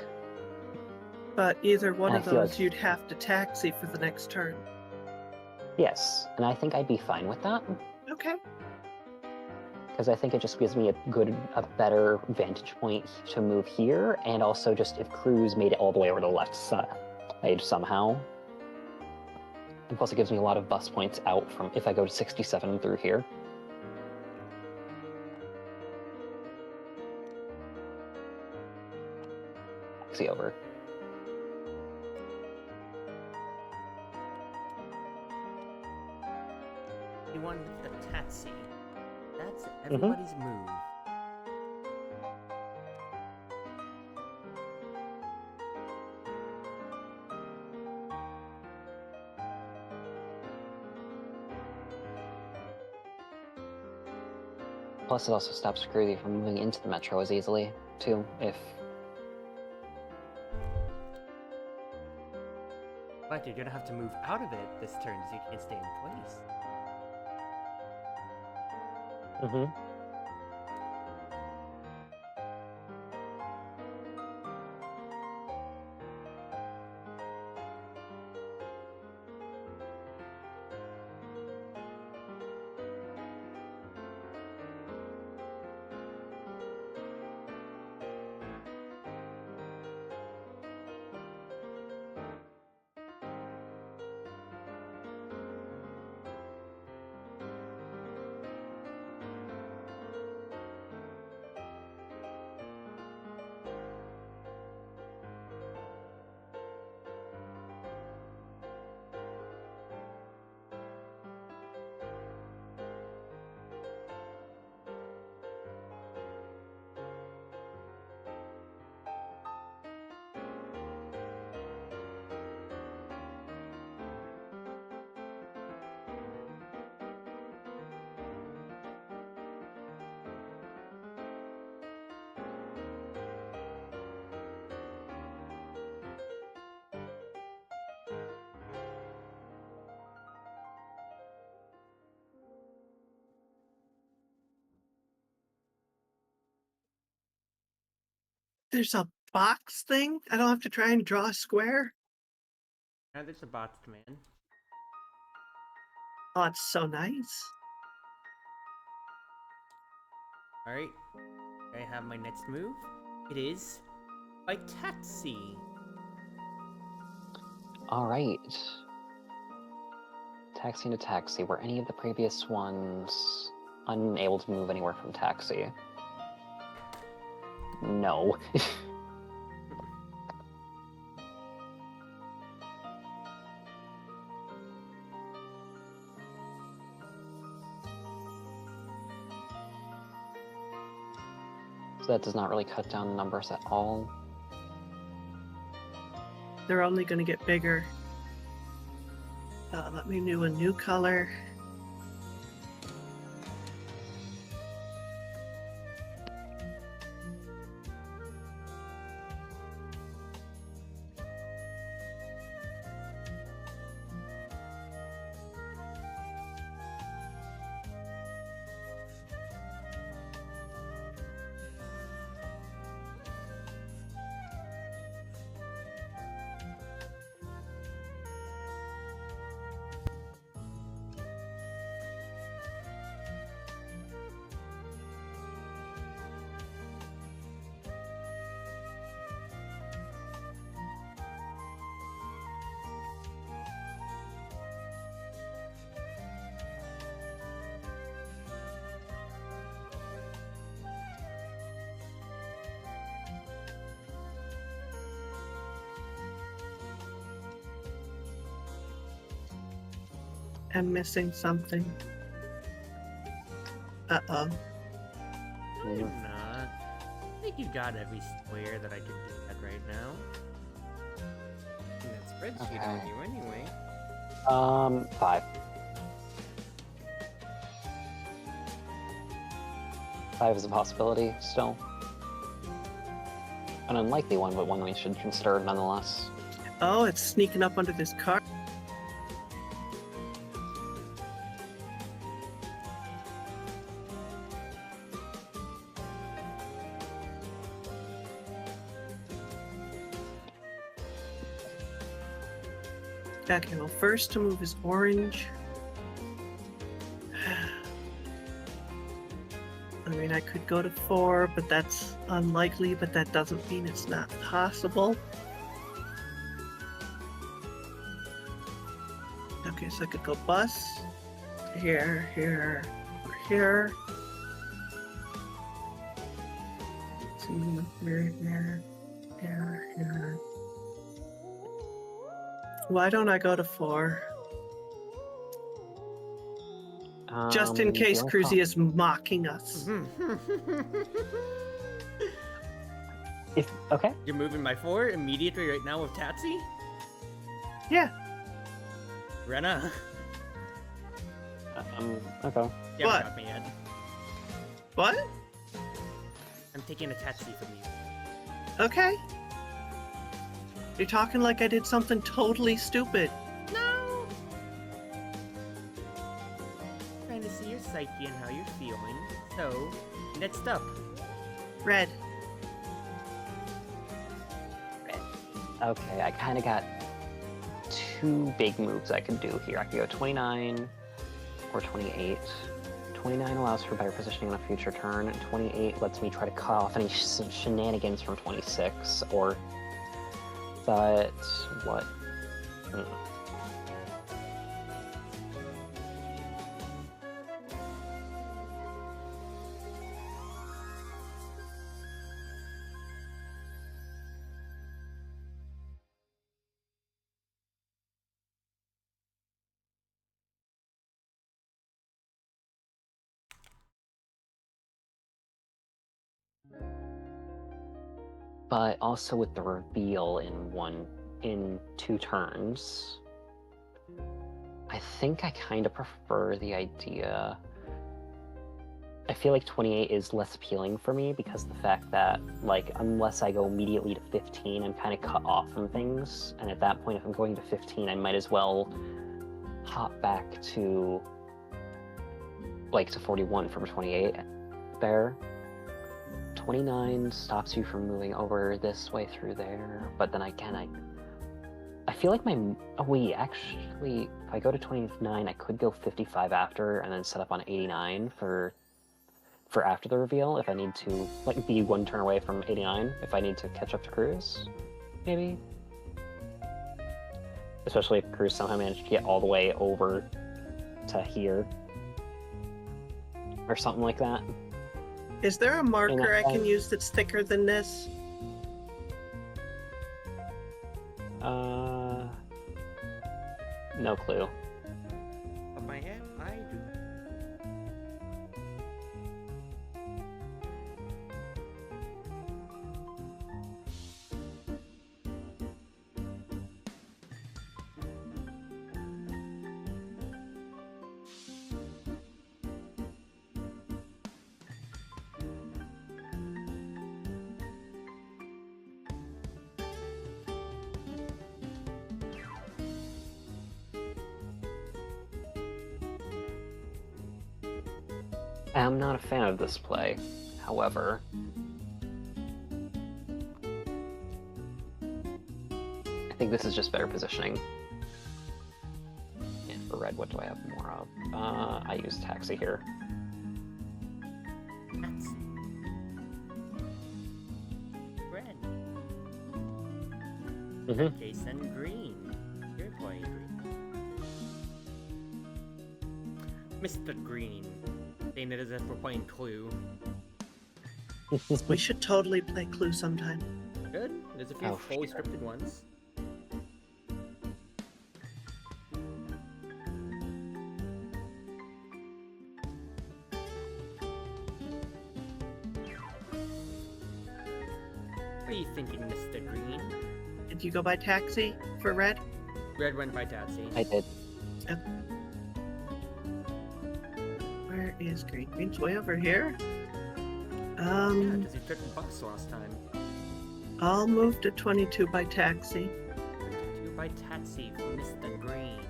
But either one I of feel those, like- you'd have to taxi for the next turn. Yes, and I think I'd be fine with that. Okay. Because I think it just gives me a better vantage point to move here, and also just if Cruz made it all the way over to the left side somehow. And plus it gives me a lot of bus points out from if I go to 67 through here. Taxi over. You want the taxi. That's everybody's move. Plus it also stops Cruzy from moving into the metro as easily, too, if... But you're gonna have to move out of it this turn, so you can't stay in place. Mm-hmm. There's a box thing? I don't have to try and draw a square? Now there's a box command. Oh, it's so nice. Alright. I have my next move. It is by taxi. Alright. Taxi into taxi. Were any of the previous ones unable to move anywhere from taxi? No. So that does not really cut down the numbers at all. They're only going to get bigger. Let me do a new color. I'm missing something. Uh-oh. No, you're not. I think you got every square that I can do that right now. In that spreadsheet on Okay. you anyway. 5. 5 is a possibility, still. An unlikely one, but one we should consider nonetheless. Oh, it's sneaking up under this car. Okay, well, first to move is orange. I mean, I could go to 4, but that's unlikely, but that doesn't mean it's not possible. Okay, so I could go bus, here, here, or here. See, here, here. Why don't I go to 4? Just in case Cruzy is mocking us. Okay. You're moving by 4 immediately right now with Tatsy? Yeah. Rena. Okay. You What? haven't got me yet. What? I'm taking a Tatsy from you. Okay. You're talking like I did something totally stupid. No! Trying to see your psyche and how you're feeling. So, next up. Red. Okay, I kind of got 2 big moves I could do here. I could go 29 or 28. 29 allows for better positioning on a future turn, and 28 lets me try to cut off any shenanigans from 26, or... But... what? But also with the reveal in 2 turns, I think I kind of prefer the idea. I feel like 28 is less appealing for me because the fact that, like, unless I go immediately to 15, I'm kind of cut off from things. And at that point, if I'm going to 15, I might as well hop back to, like, to 41 from 28 there. 29 stops you from moving over this way through there, but then again, I feel like my... Oh wait, actually, if I go to 29, I could go 55 after, and then set up on 89 for after the reveal, if I need to, like, be 1 turn away from 89, if I need to catch up to Cruz, maybe? Especially if Cruz somehow managed to get all the way over to here, or something like that. Is there a marker I can use that's thicker than this? No clue. Of my head, I do. I'm not a fan of this play, however. I think this is just better positioning. And for red, what do I have more of? I use taxi here. That's... red. Mm-hmm. Jason green. You're playing green. Mr. Green. Saying it as if we're playing Clue. We should totally play Clue sometime. Good. There's a few Oh, fully sure. scripted ones. What are you thinking, Mr. Green? Did you go by taxi for red? Red went by Tatsy. I did. Where is green? Green's way over here. Yeah, because he took bucks last time. I'll move to 22 by taxi. 2 by Tatsy from Mr. Green.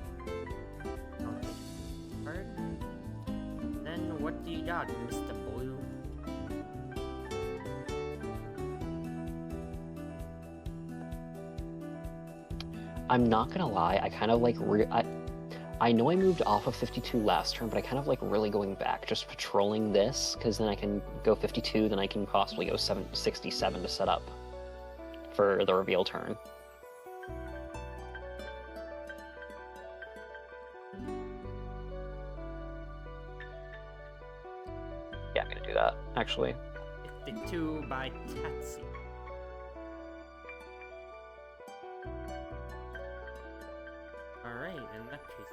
Okay. Bird. Then what do you got, Mr. Blue? I'm not gonna lie, I kind of like I know I moved off of 52 last turn, but I kind of like really going back, just patrolling this, because then I can go 52, then I can possibly go 67 to set up for the reveal turn. Yeah, I'm gonna do that, actually. 52 by Tatsi. Alright, in that case,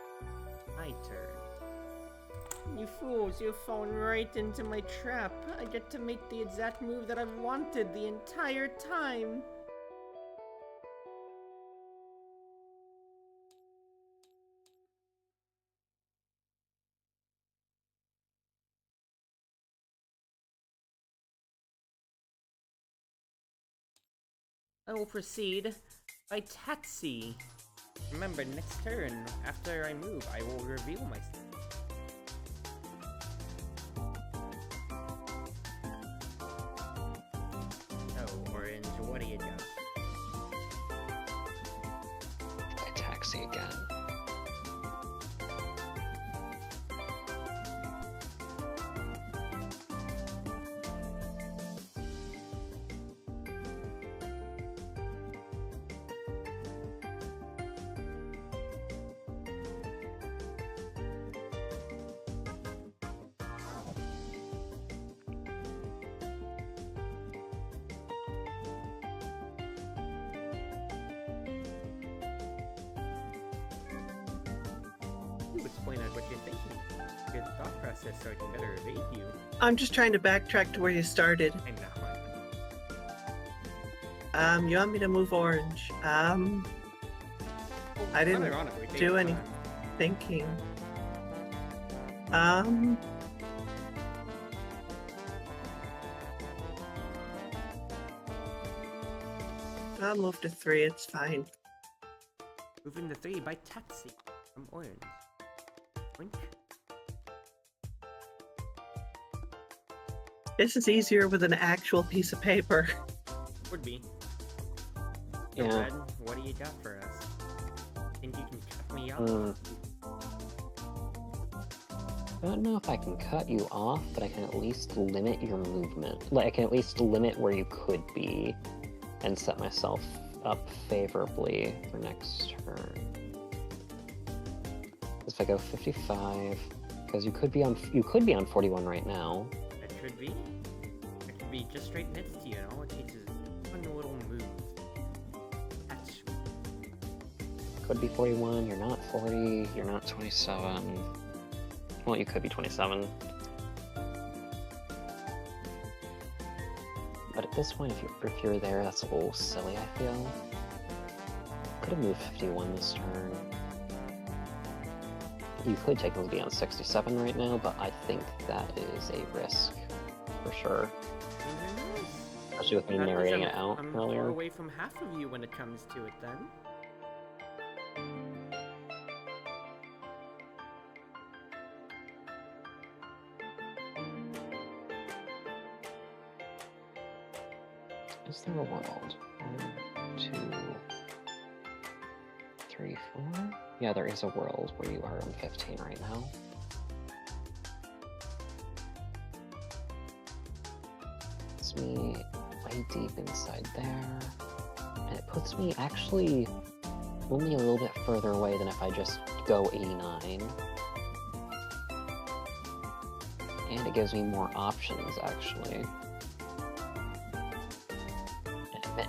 my turn. You fools, you've fallen right into my trap. I get to make the exact move that I've wanted the entire time. I will proceed by Tatsi. Remember, next turn, after I move, I will reveal myself. Oh, Orange, what do you got? A taxi again. You explain out what you're thinking. Good thought process, so I can better evade you. I'm just trying to backtrack to where you started. And now You want me to move orange? I didn't unironically, take do your any time. thinking. I'll move to 3, it's fine. Moving to 3 by Tatsi from Orange. Blink. This is easier with an actual piece of paper. Would be. Yeah. Red, what do you got for us? Think you can cut me off? I don't know if I can cut you off, but I can at least limit your movement. Like, I can at least limit where you could be and set myself up favorably for next turn. If I go 55, because you could be on 41 right now. That could be. It could be just right next to you, and all it takes is one little move. Catch. Could be 41, you're not 40, you're not 27. Well, you could be 27. But at this point, if you're there, that's a little silly, I feel. Could have moved 51 this turn. You could technically be on 67 right now, but I think that is a risk, for sure. Especially with me That means narrating it out I'm earlier. far away from half of you when it comes to it, then. Is there a world? 1, 2, 3, 4? Yeah, there is a world where you are on 15 right now. It's me way deep inside there. And it puts me actually only a little bit further away than if I just go 89. And it gives me more options, actually.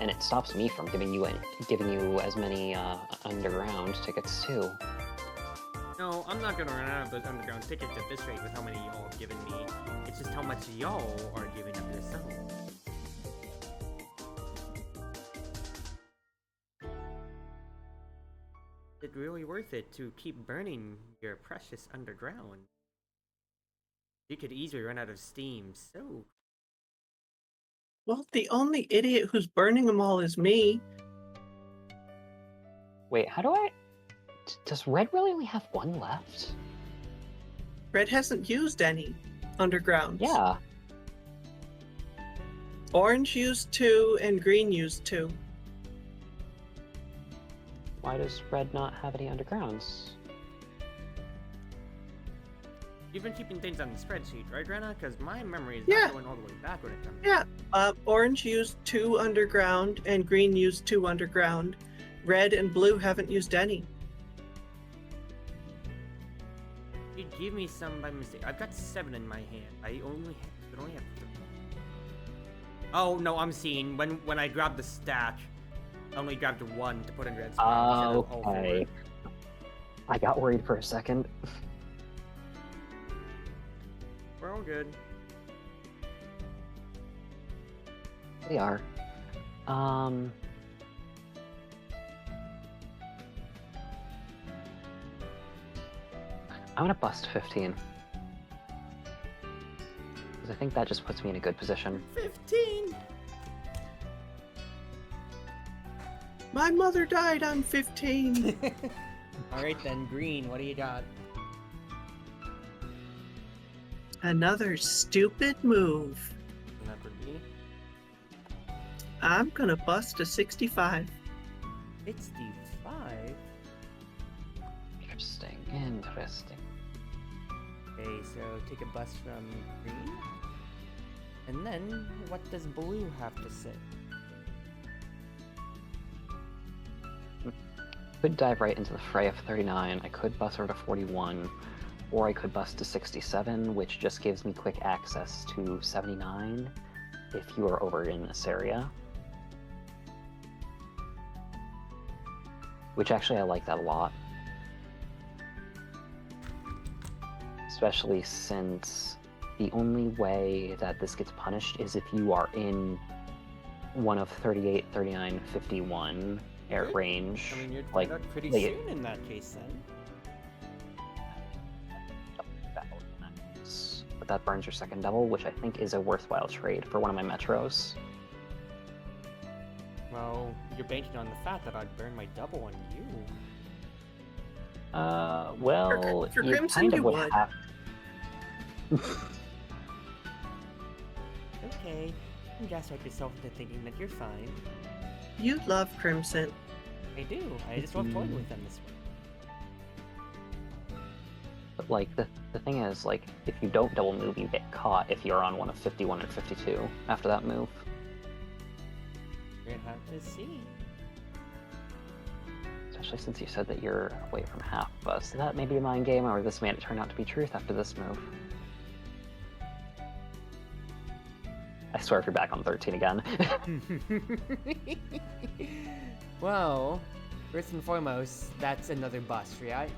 And it stops me from giving you as many underground tickets too. No, I'm not gonna run out of those underground tickets at this rate with how many y'all have given me. It's just how much y'all are giving up yourself. Is it really worth it to keep burning your precious underground? You could easily run out of steam so. Well, the only idiot who's burning them all is me. Wait, how do I... Does Red really only have one left? Red hasn't used any undergrounds. Yeah. Orange used 2 and green used 2. Why does red not have any undergrounds? You've been keeping things on the spreadsheet, right, Rena? Because my memory is Yeah. not going all the way back when it comes. Yeah. Orange used 2 underground, and green used 2 underground. Red and blue haven't used any. You give me some by mistake. I've got 7 in my hand. I only have 3. Oh no, I'm seeing when I grabbed the stack, I only grabbed 1 to put in red spot instead of all 4. Okay. I got worried for a second. We're all good. We are. I'm gonna bust 15. Because I think that just puts me in a good position. 15. My mother died on 15. All right then, green. What do you got? Another stupid move. That would be I'm gonna bust a 65. 65. Interesting. Okay, so take a bus from green. And then, what does blue have to say? Could dive right into the fray of 39. I could bust over to 41. Or I could bust to 67, which just gives me quick access to 79 if you are over in this area. Which actually I like that a lot. Especially since the only way that this gets punished is if you are in one of 38, 39, 51 air Good. range. I mean, you'd like, find out pretty like soon in that case then. But that burns your second double, which I think is a worthwhile trade for one of my metros. Well, you're banking on the fact that I'd burn my double on you. Well, For you Crimson, kind of you would would. have. Okay, you can gaslight yourself into thinking that you're fine. You love Crimson. I do. I just love toying with them this way. But like the thing is, like, if you don't double move, you get caught if you're on one of 51 and 52 after that move. We're gonna have to see. Especially since you said that you're away from half of us. So that may be a mind game, or this may turn out to be truth after this move. I swear if you're back on 13 again. Well, first and foremost, that's another bust, right?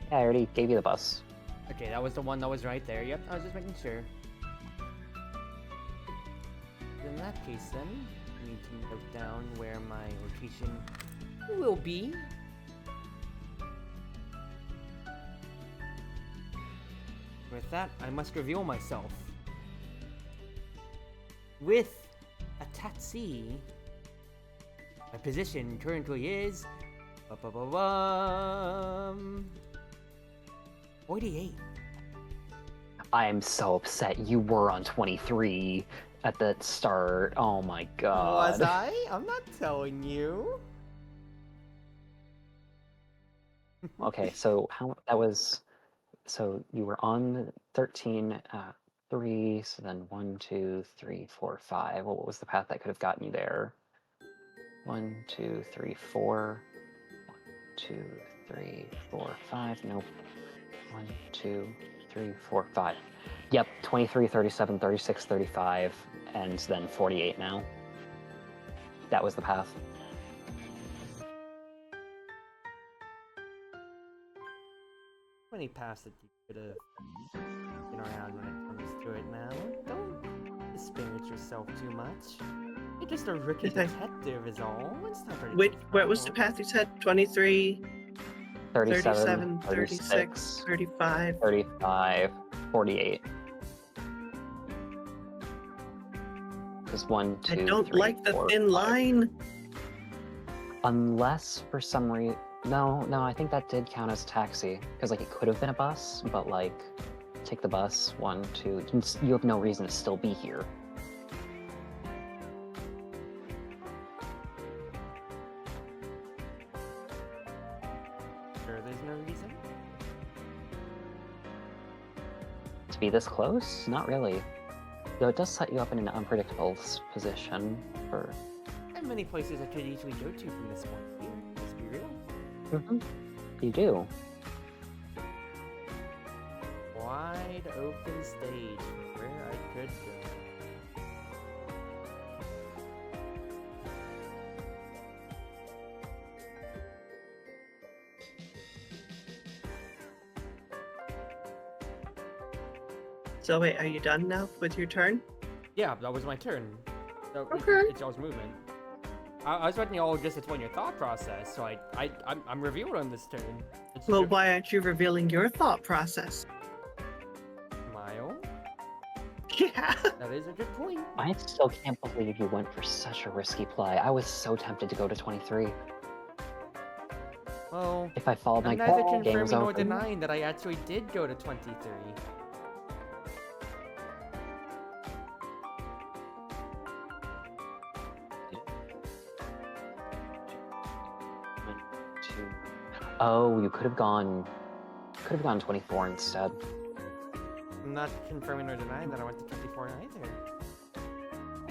Yeah, I already gave you the bus. Okay, that was the one that was right there. Yep, I was just making sure. In that case, then, I need to note down where my location will be. With that, I must reveal myself. With a tatsy, my position currently is 48. I'm so upset you were on 23 at the start. Oh my god. Was I? I'm not telling you. Okay, so that was, so you were on 13, 3, so then 1, 2, 3, 4, 5. Well, what was the path that could have gotten you there? 1, 2, 3, 4. 1, 2, 3, 4, 5. Nope. 1, 2, 3, 4, 5. Yep, 23, 37, 36, 35, and then 48 now. That was the path. Many paths that you could have been around when it comes to it now. Don't disparage yourself too much. You're just a rookie Okay. detective is all. It's not very What was the path you said? 23, 37, 36, 35. 35, 48. Just 1, 2, I don't 3, like the 4, thin 5. line. Unless for some reason, no, I think that did count as taxi because like it could have been a bus, but like take the bus. 1, 2. You have no reason to still be here. There's no reason. To be this close? Not really. Though it does set you up in an unpredictable position for... There are many places I could easily go to from this point here. Let's be real. Mm-hmm. You do. Wide open stage where I could go. So wait, are you done now with your turn? Yeah, that was my turn. So Okay. it's y'all's movement. I was letting y'all just explain your thought process, so I'm revealed on this turn. It's Well, just why aren't you revealing your thought process? my own. Yeah. That is a good point. I still can't believe you went for such a risky play. I was so tempted to go to 23. Well, If I followed my I'm neither games confirming nor open. denying that I actually did go to 23. Oh, you could have gone 24 instead. I'm not confirming or denying that I went to 24 either.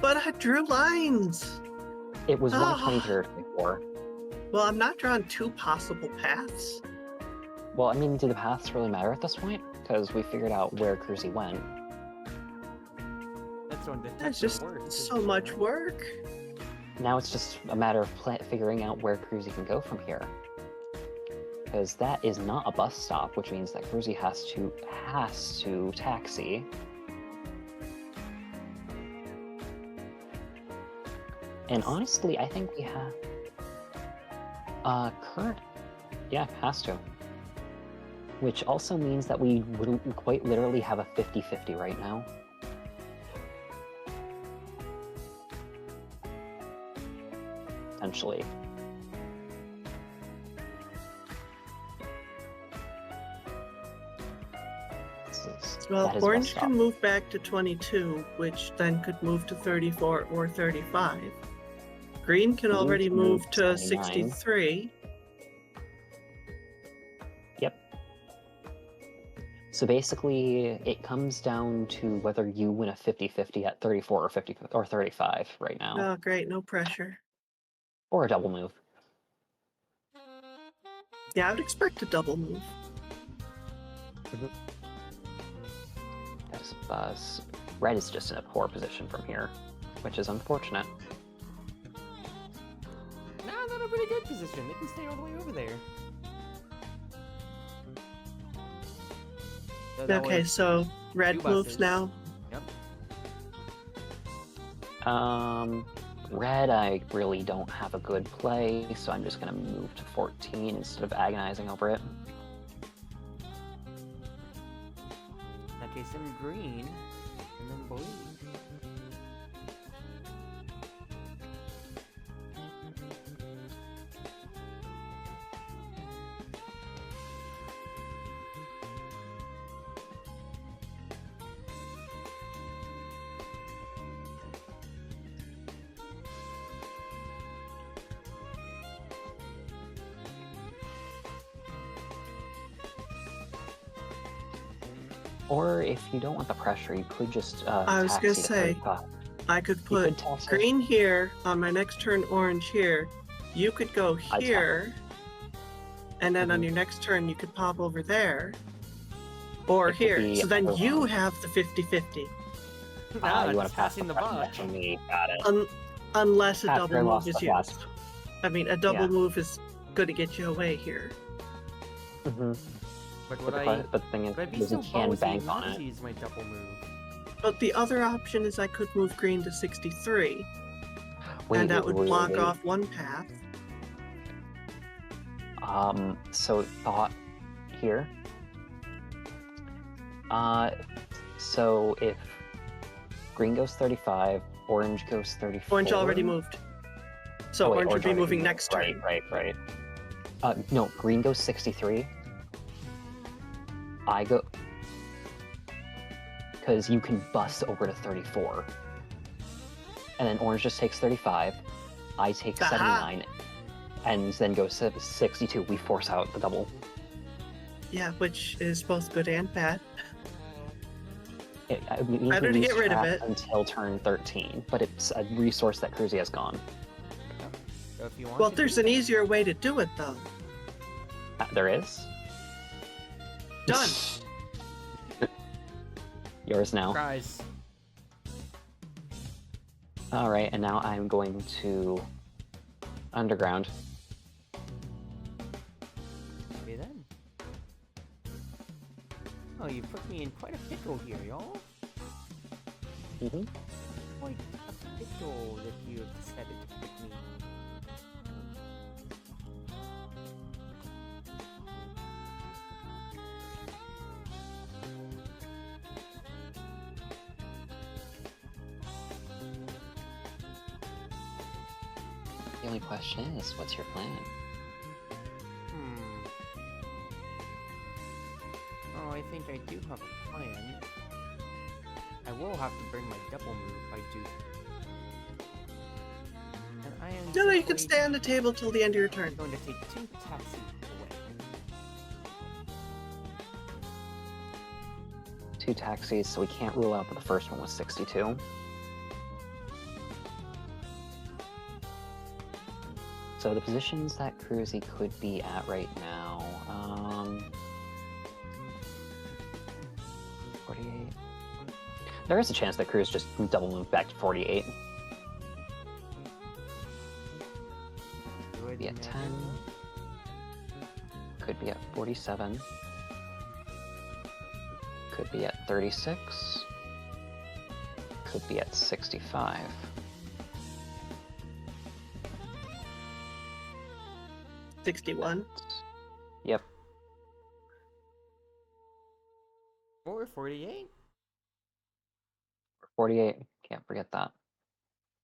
But I drew lines. It was one Ah. of 23 or 24. Well, I'm not drawing two possible paths. Well, I mean, do the paths really matter at this point? Because we figured out where Cruzy went. That's on That's just work. so much work. Now it's just a matter of figuring out where Cruzy can go from here. Because that is not a bus stop, which means that Cruzy has to taxi. And honestly, I think we have current, yeah, has to. Which also means that we would quite literally have a 50-50 right now. Potentially. Well, That is orange bus can stop. move back to 22, which then could move to 34 or 35. Green can Blue already can move move to 79. 63. Yep. So basically, it comes down to whether you win a 50-50 at 34 or 50 or 35 right now, Oh, great, no pressure. or a double move. Yeah, I would expect a double move. That's buzz. Red is just in a poor position from here, which is unfortunate. Nah, they're in a pretty good position. They can stay all the way over there. So that Okay, was so red two moves buses. now. Yep. Red, I really don't have a good play, so I'm just gonna move to 14 instead of agonizing over it. In that case, then green, and then blue. Or if you don't want the pressure, you could just I was taxi gonna to say, 35. I could You put could taxi. green here, on my next turn orange here. You could go I'd here, and then on Mhm. your next turn you could pop over there. Or It could here. be So then other you one. have the 50-50. Nah, You want it's to pass passing the pressure buck. to me. Got it. Unless a After I double move lost is the used. last. I mean, a double Yeah. move is going to get you away here. Mm-hmm. But But, would the thing is, would I be is so you can ballsy bank not on to it. use my double move? But the other option is I could move green to 63, Wait, and that wait, would wait, block wait. off one path. So thought here. So if green goes 35, orange goes 34. Orange already moved. So Oh, wait, orange would be already moving moved. next turn. Right. No, green goes 63. I go... Because you can bust over to 34. And then orange just takes 35. I take Aha. 79. And then goes 62. We force out the double. Yeah, which is both good and bad. Better to get rid of it. Until turn 13, but it's a resource that Cruzy has gone. So if you want Well, to there's do an easier way to do it, though. There is? Done. Yours now. Surprise. Alright, and now I'm going to underground. Okay then. Oh, you put me in quite a pickle here, y'all. Mm-hmm. Quite a pickle that you have decided to put me in. The only question is, what's your plan? Oh, I think I do have a plan. I will have to bring my double move if I do. And I am No, you can simply stay on the table till the end of your turn. going to take 2 taxis away. 2 taxis, so we can't rule out that the first one was 62. So the positions that Cruzy could be at right now, 48. There is a chance that Cruz just double moved back to 48. Could be at 10. Could be at 47. Could be at 36. Could be at 65. $61. Yep. Or 48? 48. Can't forget that.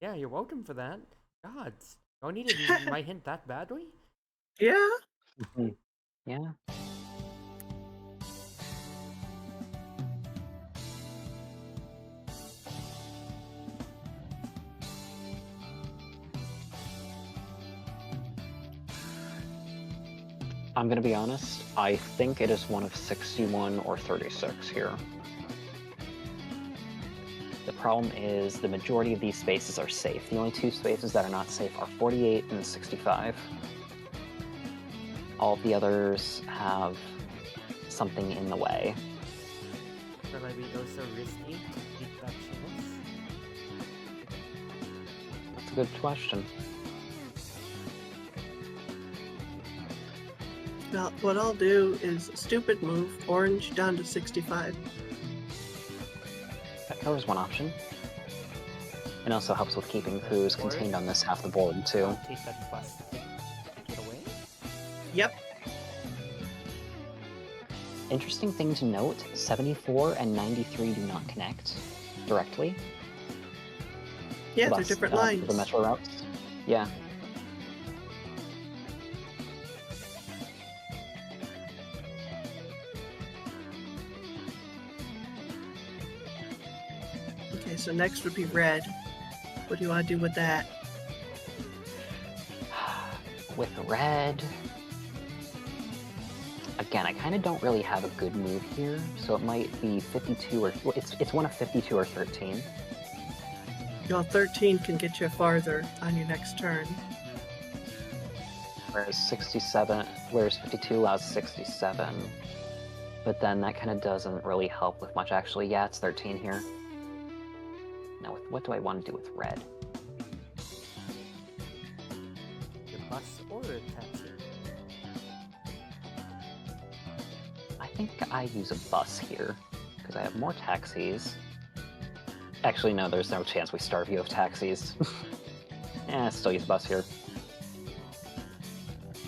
Yeah, you're welcome for that. Gods. Do I need my hint that badly? Yeah. Yeah. I'm gonna be honest, I think it is one of 61 or 36 here. The problem is the majority of these spaces are safe. The only 2 spaces that are not safe are 48 and 65. All of the others have something in the way. Will I be also risky to take that chance? That's a good question. Well, what I'll do is a stupid move, orange down to 65. That covers one option. It also helps with keeping Cruz contained on this half the board, too. I'll take that bus to get away. Yep. Interesting thing to note, 74 and 93 do not connect directly. Yeah, The they're bus, different lines. The metro routes. Yeah. Okay, so next would be red. What do you want to do with that? With red... Again, I kind of don't really have a good move here, so it might be 52 or... Well, it's one of 52 or 13. Well, 13 can get you farther on your next turn. Whereas 67... Whereas 52 allows 67. But then that kind of doesn't really help with much, actually. Yeah, it's 13 here. Now, what do I want to do with red? The bus or a taxi? I think I use a bus here, because I have more taxis. Actually, no, there's no chance we starve you of taxis. Still use a bus here.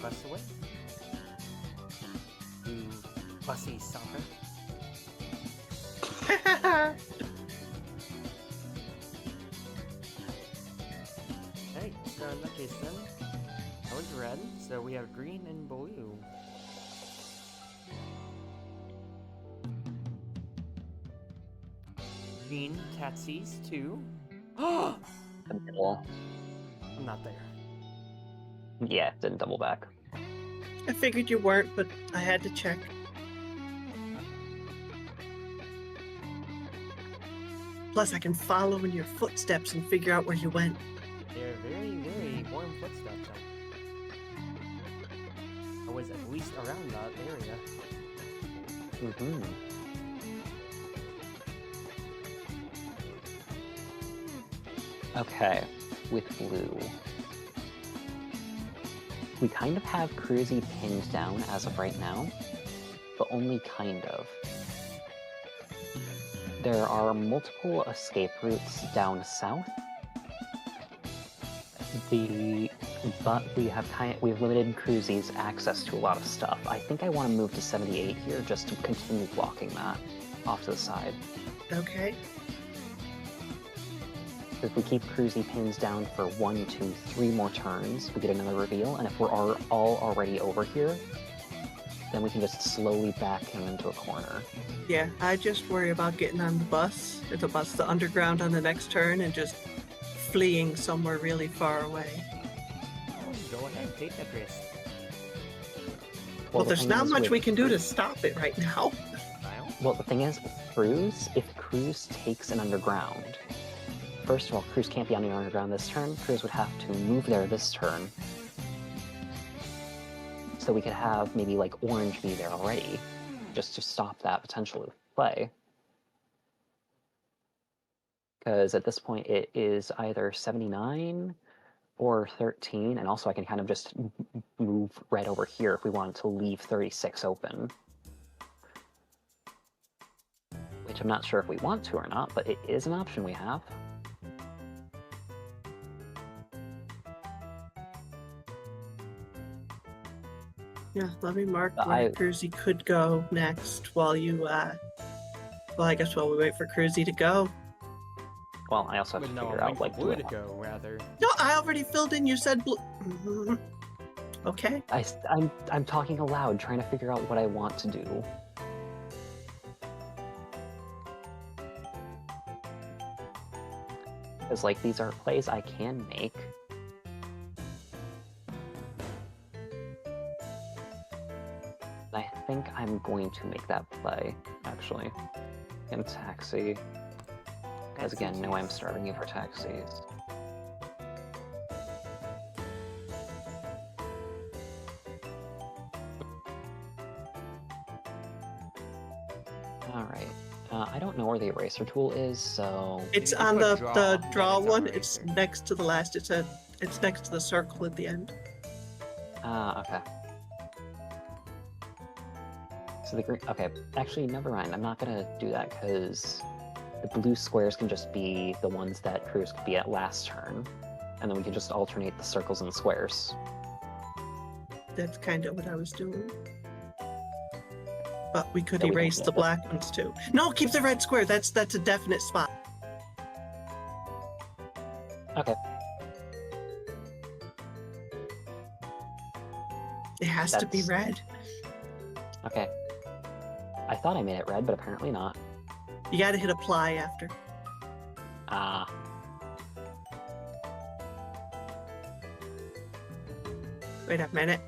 Bus away? You bussy soccer? Hey, so in that case then, that was red, so we have green and blue. Green taxis too. Oh! The middle. I'm not there. Yeah, didn't double back. I figured you weren't, but I had to check. Plus, I can follow in your footsteps and figure out where you went. They're very, very warm footsteps. I was at least around that area. Mm-hmm. Okay, with blue. We kind of have Cruzy pinned down as of right now, but only kind of. There are multiple escape routes down south. But we have we've limited Cruzy's access to a lot of stuff. I think I want to move to 78 here just to continue blocking that off to the side. Okay. If we keep Cruzy pins down for 1, 2, 3 more turns, we get another reveal, and if we're all already over here, then we can just slowly back him into a corner. Yeah, I just worry about getting on the bus, the underground on the next turn, and just fleeing somewhere really far away. Go ahead, take that risk. Well, the there's thing not is much with we can do to Cruz- stop it right now. Well, the thing is, with Cruz, if Cruz takes an underground, first of all, Cruz can't be on the underground this turn. Cruz would have to move there this turn. So we could have maybe like Orange be there already, just to stop that potential play. Because at this point it is either 79 or 13, and also I can kind of just move red over here if we wanted to leave 36 open. Which I'm not sure if we want to or not, but it is an option we have. Yeah, let me mark where Cruzy could go next while you, well, I guess while we wait for Cruzy to go. Well, I also have to figure out, like, blue to go, rather. No, I already filled in, you said blue. Okay. I'm talking aloud, trying to figure out what I want to do. Because, like, these are plays I can make. I think I'm going to make that play, actually. In Taxi. Because again, no, I'm starving you for taxis. Alright. I don't know where the eraser tool is, so... It's on the draw one. It's next to the last. It's next to the circle at the end. Ah, okay. So the green... Okay, actually, never mind. I'm not gonna do that, because the blue squares can just be the ones that Cruz could be at last turn. And then we can just alternate the circles and squares. That's kind of what I was doing. But we could erase the black ones too. No, keep the red square. That's a definite spot. Okay. It has to be red. Okay. I thought I made it red, but apparently not. You gotta hit apply after. Ah. Wait a minute.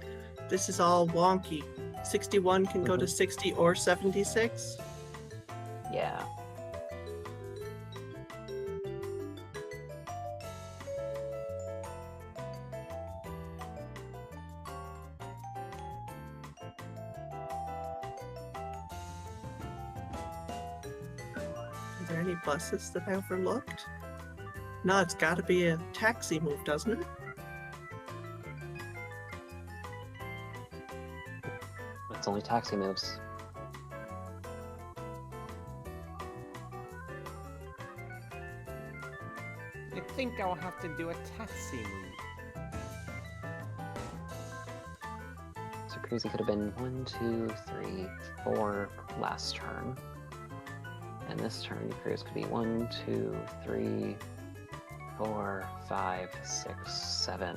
This is all wonky. 61 can go to 60 or 76? Yeah. Are there any buses that I overlooked? No, it's gotta be a taxi move, doesn't it? It's only taxi moves. I think I'll have to do a taxi move. So Cruzy could have been 1, 2, 3, 4 last turn. And this turn, Cruz could be 1, 2, 3, 4, 5, 6, 7,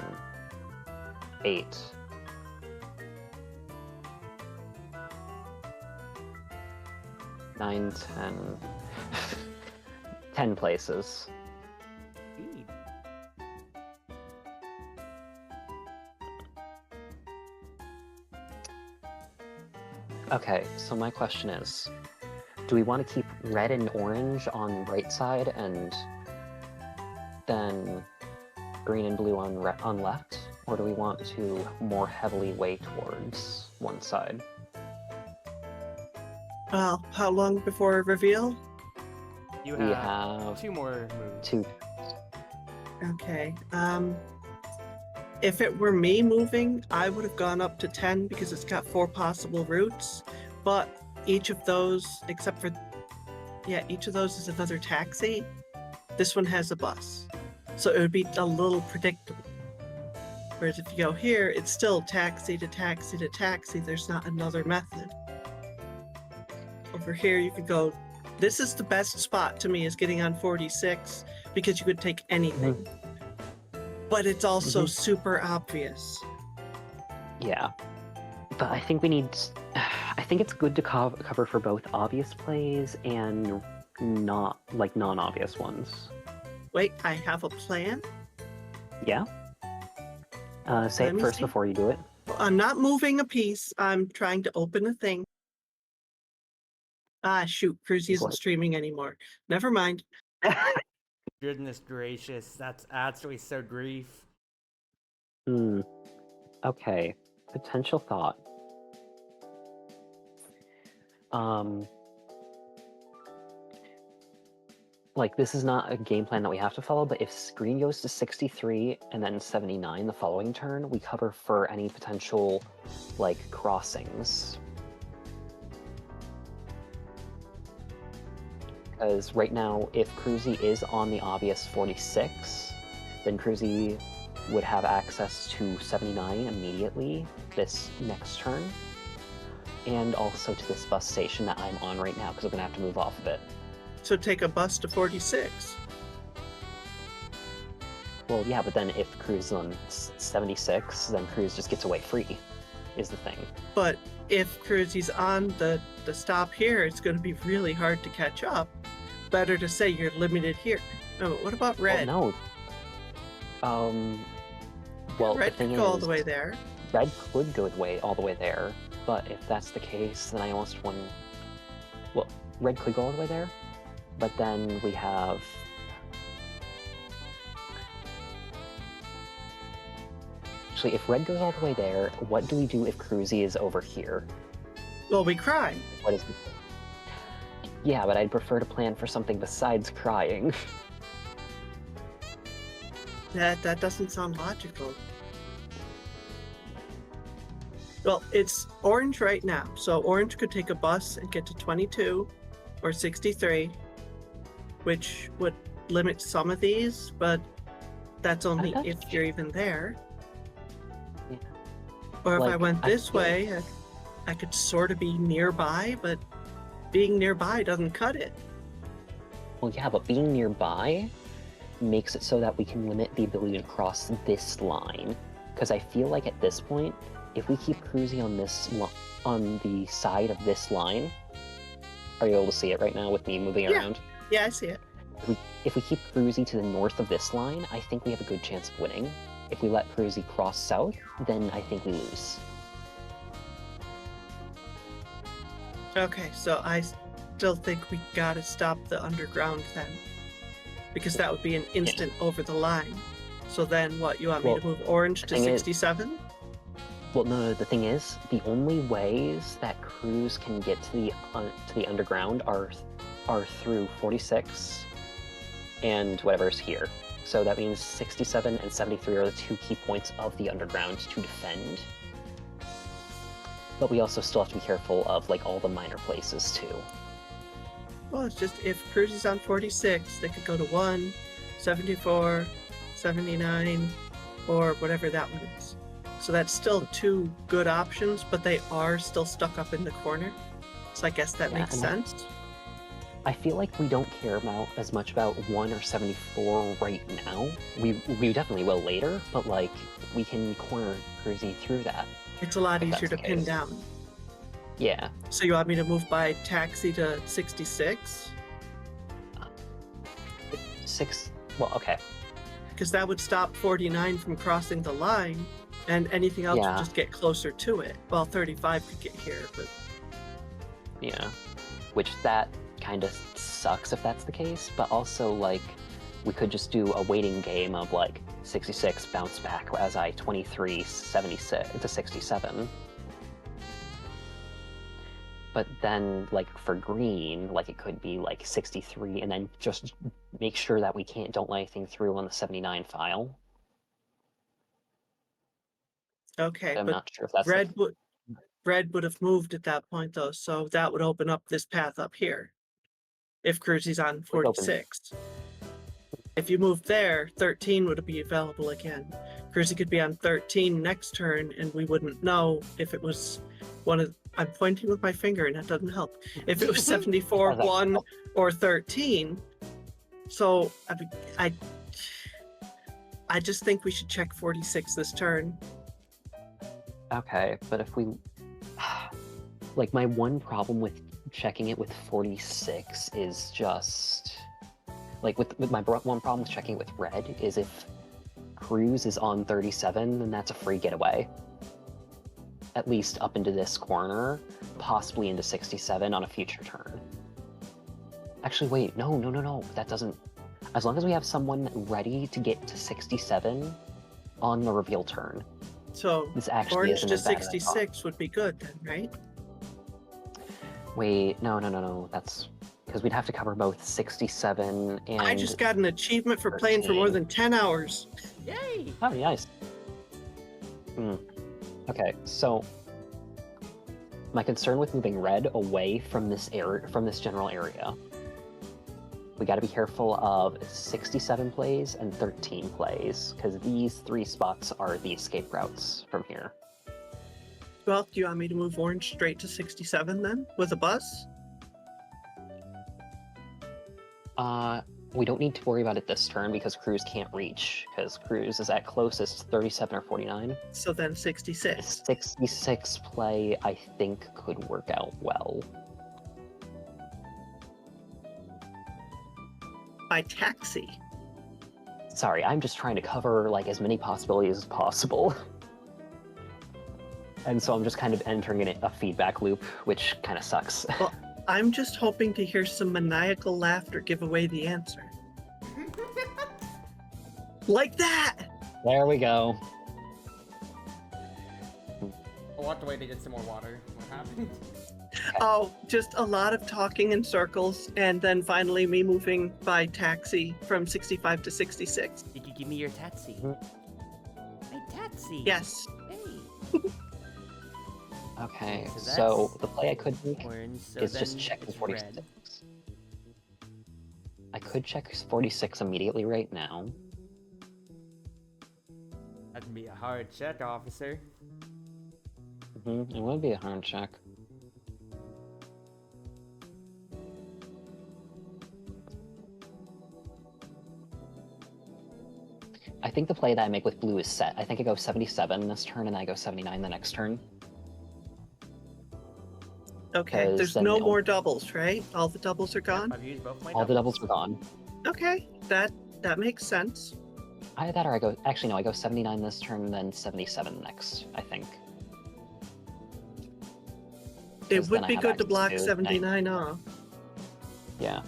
8. 9, 10. 10 places. Indeed. Okay, so my question is, do we want to keep red and orange on right side and then green and blue on left? Or do we want to more heavily weigh towards one side? Well, how long before reveal? You We have have 2 more moves. 2. Okay. If it were me moving, I would have gone up to 10 because it's got 4 possible routes. But each of those, except for, yeah, each of those is another taxi. This one has a bus. So it would be a little predictable. Whereas if you go here, it's still taxi to taxi to taxi. There's not another method. Over here, you could go, this is the best spot to me, is getting on 46 because you could take anything. But it's also super obvious. Yeah. But I think we need... I think it's good to cover for both obvious plays and not, like, non-obvious ones. Wait, I have a plan? Yeah? Say Let it me first see. before you do it. Well, I'm not moving a piece. I'm trying to open a thing. Ah, shoot. Cruz isn't What? streaming anymore. Never mind. Goodness gracious, that's actually so grief. Okay. Potential thought. Like, this is not a game plan that we have to follow, but if green goes to 63 and then 79 the following turn, we cover for any potential, like, crossings. Because right now, if Cruzy is on the obvious 46, then Cruzy would have access to 79 immediately this next turn, and also to this bus station that I'm on right now, because I'm going to have to move off of it. So take a bus to 46. Well, yeah, but then if Cruz is on 76, then Cruz just gets away free, is the thing. But if Cruz is on the stop here, it's going to be really hard to catch up. Better to say you're limited here. No, what about red? Well, no. Well, red the thing could go all is, the way there. red could go all the way there, but if that's the case, then I almost want... Well, red could go all the way there, but then we have... Actually, if red goes all the way there, what do we do if Cruzy is over here? Well, we cry. What is... Yeah, but I'd prefer to plan for something besides crying. That doesn't sound logical. Well, it's orange right now, so orange could take a bus and get to 22 or 63, which would limit some of these, but that's only that's if you're even there. Yeah. Or if I Like, went I this feel- way, I could sort of be nearby, but being nearby doesn't cut it. Well, yeah, but being nearby makes it so that we can limit the ability to cross this line. Because I feel like at this point, if we keep Cruzy on on the side of this line, are you able to see it right now with me moving Yeah. around? Yeah, I see it. If we keep Cruzy to the north of this line, I think we have a good chance of winning. If we let Cruzy cross south, then I think we lose. Okay, so I still think we gotta stop the underground then. Because that would be an instant over the line. So then what, you want me to move orange to thing is- 67? Well, no, the thing is, the only ways that Cruz can get to the underground are through 46 and whatever's here. So that means 67 and 73 are the 2 key points of the underground to defend. But we also still have to be careful of, like, all the minor places, too. Well, it's just if Cruz is on 46, they could go to 1, 74, 79, or whatever that one is. So that's still 2 good options, but they are still stuck up in the corner. So I guess that Yeah, makes and sense. I feel like we don't care as much about 1 or 74 right now. We definitely will later, but, like, we can corner Cruzy through that. It's a lot if easier to that's the pin case. down. Yeah. So you want me to move by taxi to 66? 6... Well, okay. Because that would stop 49 from crossing the line, and anything else Yeah. would just get closer to it. Well, 35 could get here, but Yeah. which that kind of sucks if that's the case, but also, like, we could just do a waiting game of, like, 66, bounce back as I 23, 76 to 67. But then, like, for green, like, it could be, like, 63, and then just make sure that we don't let anything through on the 79 file. Okay, I'm but not sure if that's red would have moved at that point, though, so that would open up this path up here. If Cruzy's on 46. If you move there, 13 would be available again. Cruzy could be on 13 next turn, and we wouldn't know if it was one of... I'm pointing with my finger, and that doesn't help. If it was 74, 1, or 13. So, I just think we should check 46 this turn. Okay, but if we... Like, my one problem with checking it with 46 is just... Like, with my one problem with checking it with red is if Cruz is on 37, then that's a free getaway. At least up into this corner, possibly into 67 on a future turn. Actually, wait, no, that doesn't... As long as we have someone ready to get to 67 on the reveal turn. So, this actually orange isn't to as bad as I thought. 66 would be good then, right? Wait, no, that's... Because we'd have to cover both 67 and... I just got an achievement for playing for more than 10 hours. Yay! Oh, nice. Okay, so... My concern with moving red away from this general area, we got to be careful of 67 plays and 13 plays, because these 3 spots are the escape routes from here. Well, do you want me to move orange straight to 67 then, with a bus? We don't need to worry about it this turn because Cruz can't reach, because Cruz is at closest 37 or 49. So then 66. 66 play, I think, could work out well. By taxi. Sorry, I'm just trying to cover, like, as many possibilities as possible. And so I'm just kind of entering in a feedback loop, which kind of sucks. Well, I'm just hoping to hear some maniacal laughter give away the answer. Like that! There we go. I walked away to get some more water. What happened? Oh, just a lot of talking in circles, and then finally me moving by taxi from 65 to 66. Did you give me your taxi? My taxi! Yes. Hey! Okay, So so that's the play I could make Orange, so is then just checking it's 46. red. I could check 46 immediately right now. That'd be a hard check, officer. It would be a hard check. I think the play that I make with blue is set. I think I go 77 this turn, and I go 79 the next turn. Okay, 'Cause there's then no they'll- more doubles, right? All the doubles are gone? I've used both my All the doubles are gone. Okay, that makes sense. Either that or I go... Actually, no, I go 79 this turn, then 77 next, I think. It 'Cause would then I be have good to access block to 79 off. Yeah.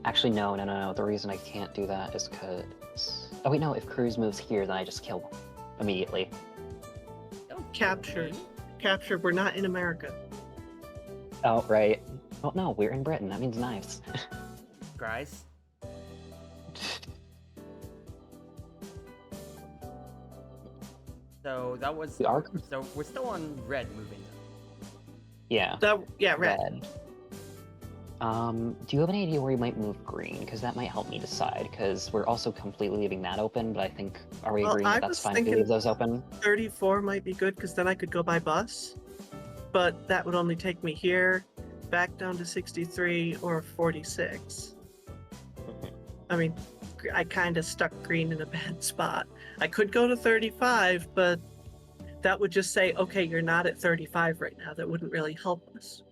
Actually, no. The reason I can't do that is because... Oh, wait, no. If Cruz moves here, then I just kill immediately. Don't Capture. kill me. Capture, we're not in America. Oh, right. Oh, no, we're in Britain. That means knives. Guys. So that was... We are... So we're still on red moving. Yeah. Yeah, red. Do you have any idea where you might move green? Because that might help me decide, because we're also completely leaving that open, but I think... Are we Well, agreeing I that that's was fine if we thinking- leave those open? 34 might be good because then I could go by bus. But that would only take me here, back down to 63 or 46. I mean, I kind of stuck green in a bad spot. I could go to 35, but that would just say, okay, you're not at 35 right now. That wouldn't really help us.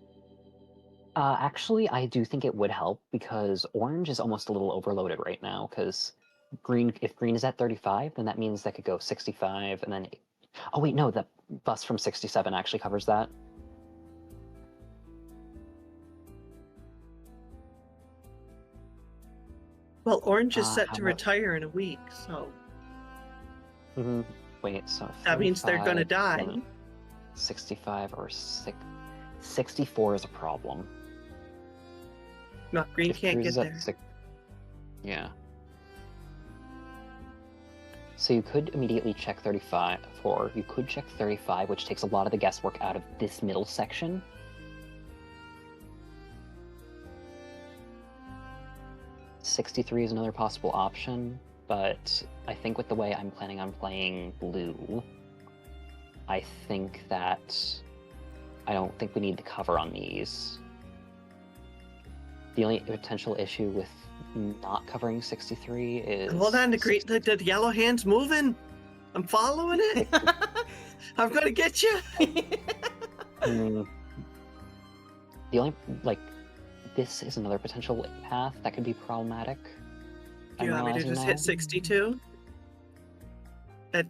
Actually, I do think it would help, because orange is almost a little overloaded right now, because green, if green is at 35, then that means that could go 65, and then... Oh, wait, no, the bus from 67 actually covers that. Well, Orange is set how to about- retire in a week, so Wait, so that means they're gonna 35, die. then 65 or 64 is a problem. No, Green If can't Cruz get is at there. Yeah. So you could immediately check 35, or you could check 35, which takes a lot of the guesswork out of this middle section. $63 is another possible option, but I think with the way I'm planning on playing blue, I think that I don't think we need the cover on these. The only potential issue with not covering 63 is... Hold on, the yellow hand's moving. I'm following it. I'm gonna get you. The only, like, this is another potential path that could be problematic. Do you I'm want me to realizing just now. hit 62? That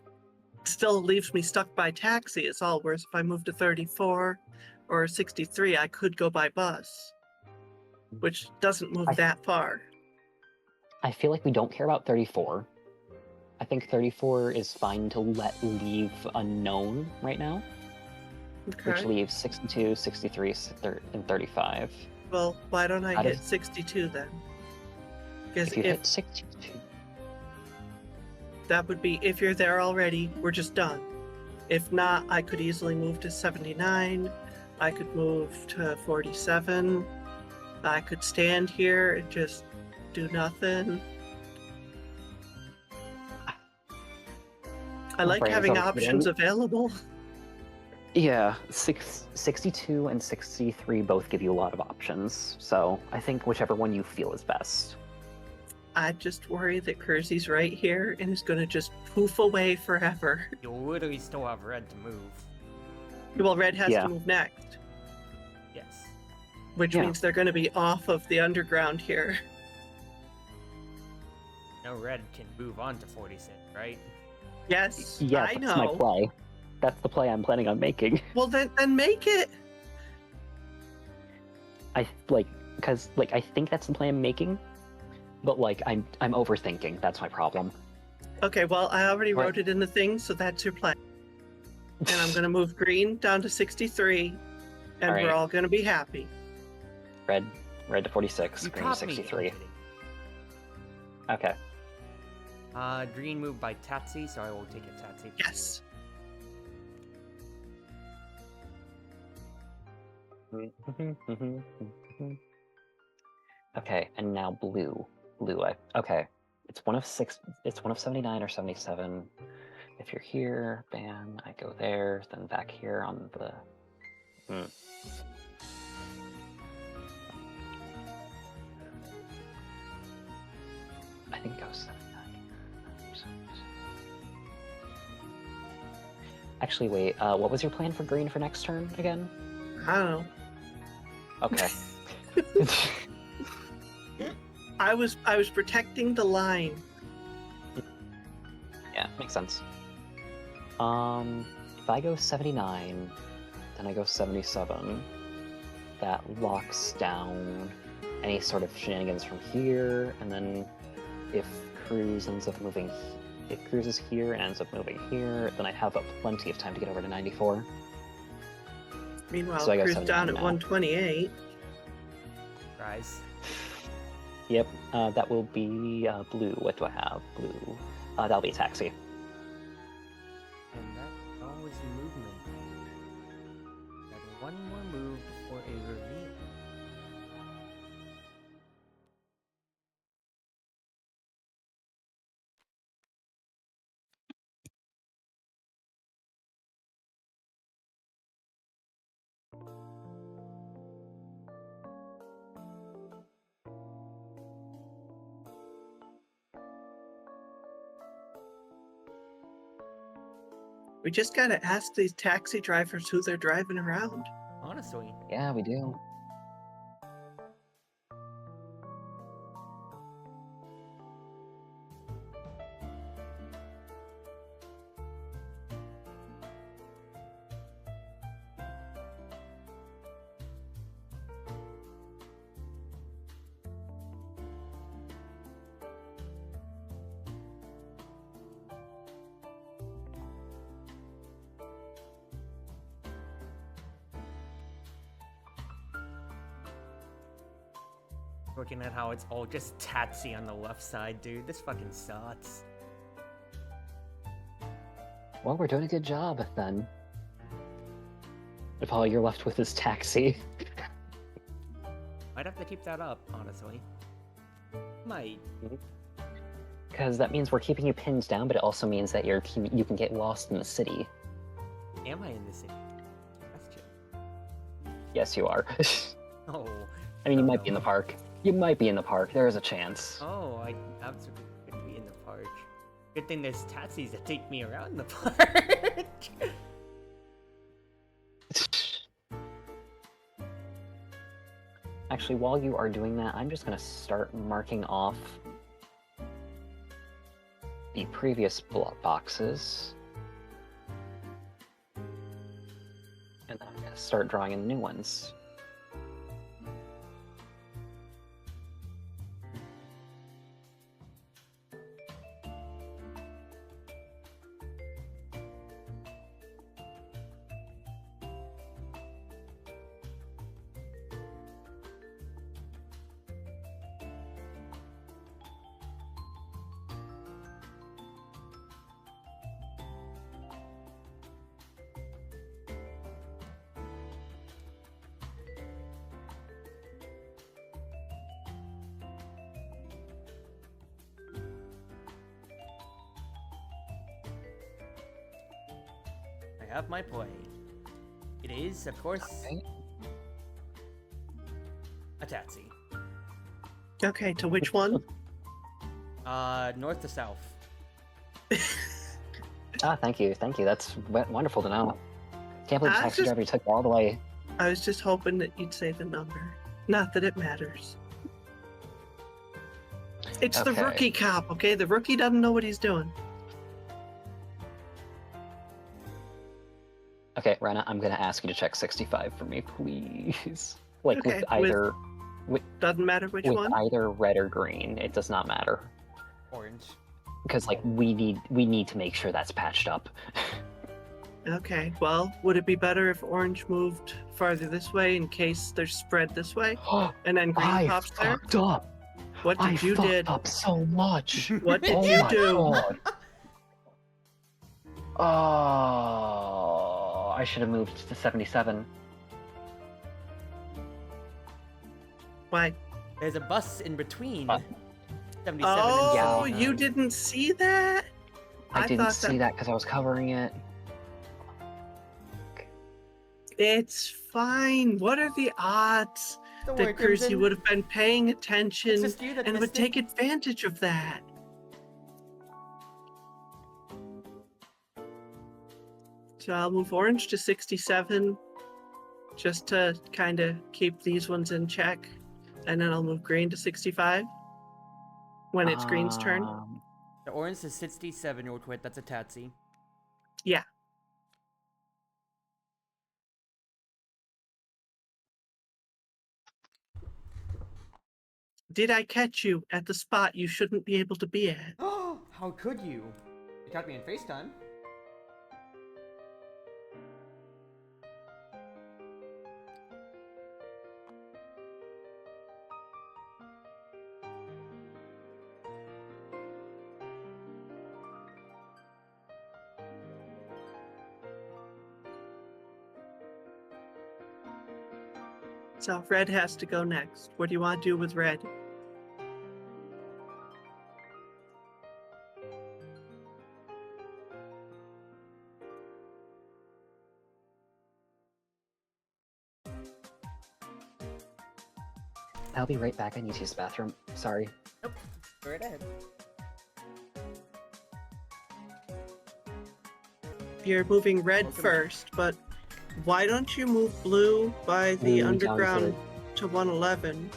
still leaves me stuck by taxi. It's all worse if I move to 34 or 63. I could go by bus, which doesn't move that far. I feel like we don't care about 34. I think 34 is fine to leave unknown right now, which Okay. leaves 62, 63, and 35. Well, why don't I How hit does- 62 then? Because If you if hit 62, that would be, if you're there already, we're just done. If not, I could easily move to 79. I could move to 47. I could stand here and just do nothing. I like brain's having overheating. options available. yeah, 62 and 63 both give you a lot of options. So I think whichever one you feel is best. I just worry that Kersey's right here and is going to just poof away forever. You literally still have red to move. Well, Red has Yeah. to move next, Yes. which Yeah. means they're going to be off of the underground here. No, red can move on to 46, right? Yes, Yeah, I that's know. my play. That's the play I'm planning on making. Well, then make it. I think that's the play I'm making, but like I'm overthinking. That's my problem. Okay, well, I already What? wrote it in the thing, so that's your plan. And I'm going to move green down to 63, and Alright. we're all going to be happy. red to 46, You green to caught me. 63. I'm kidding. Okay. Green moved by Tatsy, so I will take a Tatsy. Yes. Okay, and now blue. Okay. It's one of 79 or 77. If you're here, bam, I go there, then back here on the... I think go 79. Actually, wait, what was your plan for green for next turn again? I don't know. Okay. I was protecting the line. Yeah, makes sense. If I go 79, then I go 77, that locks down any sort of shenanigans from here, and then if Cruz ends up moving, if Cruz is here and ends up moving here, then I have plenty of time to get over to 94. Meanwhile, So I got Cruz 79 down at now. 128. Rise. Yep, that will be blue. What do I have? Blue. That'll be a taxi. And that always movement. Got one more move before a reveal. We just got to ask these taxi drivers who they're driving around. Honestly. Yeah, we do. Looking at how it's all just tatsy on the left side, dude. This fucking sucks. Well, we're doing a good job then. If all you're left with is taxi. Might have to keep that up, honestly. Might. Because that means we're keeping you pinned down, but it also means that you can get lost in the city. Am I in the city? That's true. Yes, you are. Oh. I mean, you might be in the park. You might be in the park. There is a chance. Oh, I absolutely could be in the park. Good thing there's taxis that take me around the park. Actually, while you are doing that, I'm just going to start marking off the previous block boxes. And then I'm going to start drawing in new ones. I have my play. It is, of course, Okay. a taxi. Okay, to which one? North to south. Thank you. Thank you. That's wonderful to know. Can't believe the I taxi just- driver took all the way. I was just hoping that you'd say the number. Not that it matters. It's the Okay. rookie cop, okay? The rookie doesn't know what he's doing. Okay, Rena, I'm going to ask you to check 65 for me, please. Like, Okay, with either Doesn't matter which with one. either red or green. It does not matter. Orange. Because, like, we need to make sure that's patched up. Okay, well, would it be better if orange moved farther this way in case there's spread this way? And then green I pops there? fucked up! What I did you fucked did? up so much! What did Oh you my do? God. Oh, I should have moved to 77. Why? There's a bus in between What? 77 Oh, and 79. you didn't see that? I didn't thought see that because I was covering it. It's fine. What are the odds Don't worry, that Cruzy Crimson. would have been paying It's attention just you that and would missed it. take advantage of that? So I'll move orange to 67 just to kind of keep these ones in check. And then I'll move green to 65 when it's green's turn. The orange is 67 real quick. That's a tatsy. Yeah. Did I catch you at the spot you shouldn't be able to be at? Oh, how could you? You caught me in FaceTime. So red has to go next. What do you want to do with red? I'll be right back. I need to use the bathroom. Sorry. Nope. Go right ahead. You're moving red Welcome. first, but why don't you move blue by the Down underground to 111,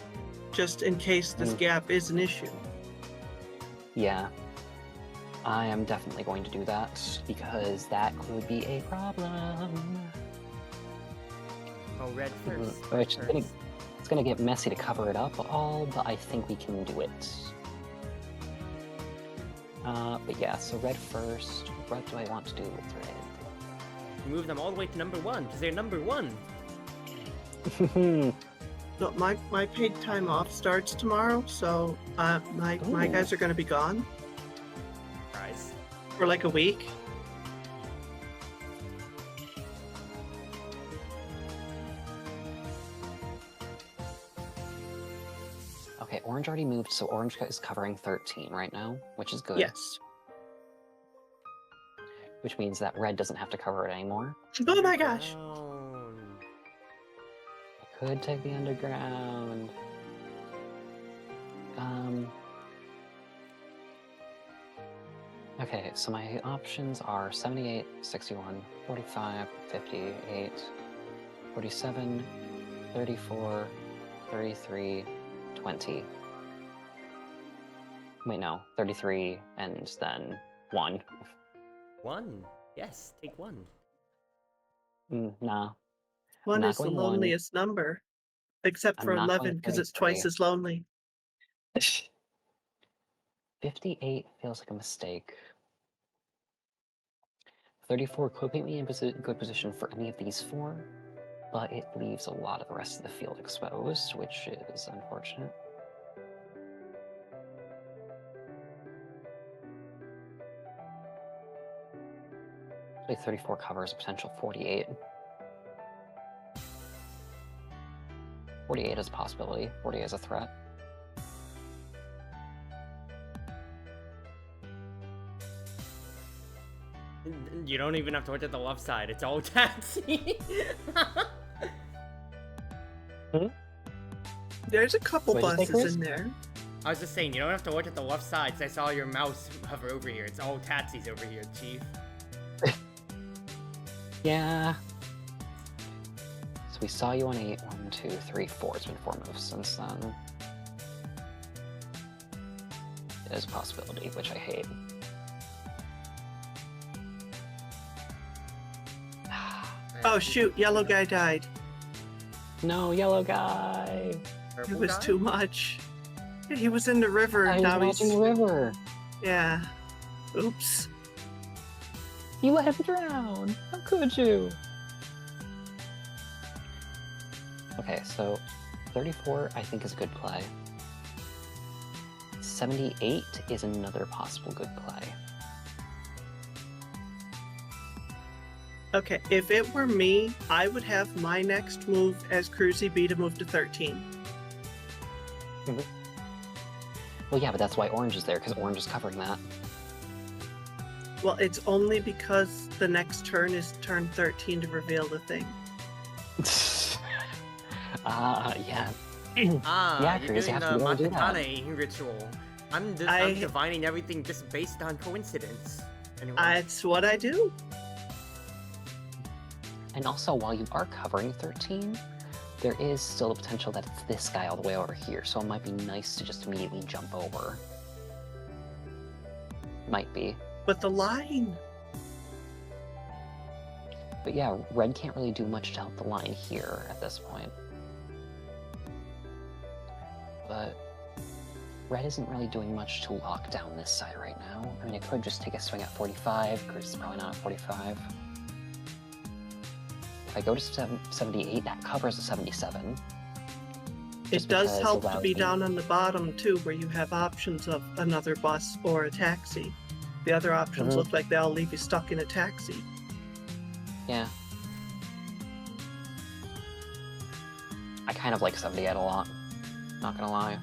just in case this Mm. gap is an issue? Yeah. I am definitely going to do that because that could be a problem. Oh, red first. Which is gonna, it's gonna get messy to cover it up all, but I think we can do it. But yeah, so red first. What do I want to do with red? Move them all the way to number 1, because they're number 1. No, my paid time off starts tomorrow, so my guys are going to be gone Surprise. for like a week. Okay, orange already moved, so orange is covering 13 right now, which is good. Yes. Which means that red doesn't have to cover it anymore. Oh my gosh. Down. I could take the underground. Okay, so my options are 78, 61, 45, 58, 47, 34, 33, 20. Wait, no, 33 and then 1. 1. Yes, take 1. Nah. One not is the going one. loneliest number, except I'm for not going 11 because it's 33. twice as lonely. 58 feels like a mistake. 34 could put me in good position for any of these 4, but it leaves a lot of the rest of the field exposed, which is unfortunate. Actually, 34 covers a potential 48. 48 is a possibility. 48 is a threat. You don't even have to look at the left side. It's all taxi. There's a couple What'd you say, buses Chris? in there. I was just saying, you don't have to look at the left side, 'cause I saw your mouse hover over here. It's all taxis over here, Chief. Yeah. So we saw you on 8. 1, 2, 3, 4. It's been 4 moves since then. It is a possibility, which I hate. Oh shoot, yellow guy died. No, yellow guy! It Purple was guy? too much. He was in the river. I was Now watching he's the river! yeah. Oops. You let him drown! How could you? Okay, so 34 I think is a good play. 78 is another possible good play. Okay, if it were me, I would have my next move as Cruzy B to move to 13. Well, yeah, but that's why orange is there, because orange is covering that. Well, it's only because the next turn is turn 13 to reveal the thing. Yeah. Ah, Yeah, you're Cruz, you doing have to the be able to do that. Matakane ritual. I'm I- divining everything just based on coincidence. Anyway. That's what I do. And also, while you are covering 13, there is still the potential that it's this guy all the way over here, so it might be nice to just immediately jump over. Might be. But the line. But yeah, red can't really do much to help the line here at this point. But red isn't really doing much to lock down this side right now. I mean, it could just take a swing at 45. Cruz is probably not at 45. If I go to 78, that covers a 77. It Just does because help to allows be me- down on the bottom too, where you have options of another bus or a taxi. The other options Mhm. look like they'll leave you stuck in a taxi. Yeah. I kind of like 78 a lot, not gonna lie.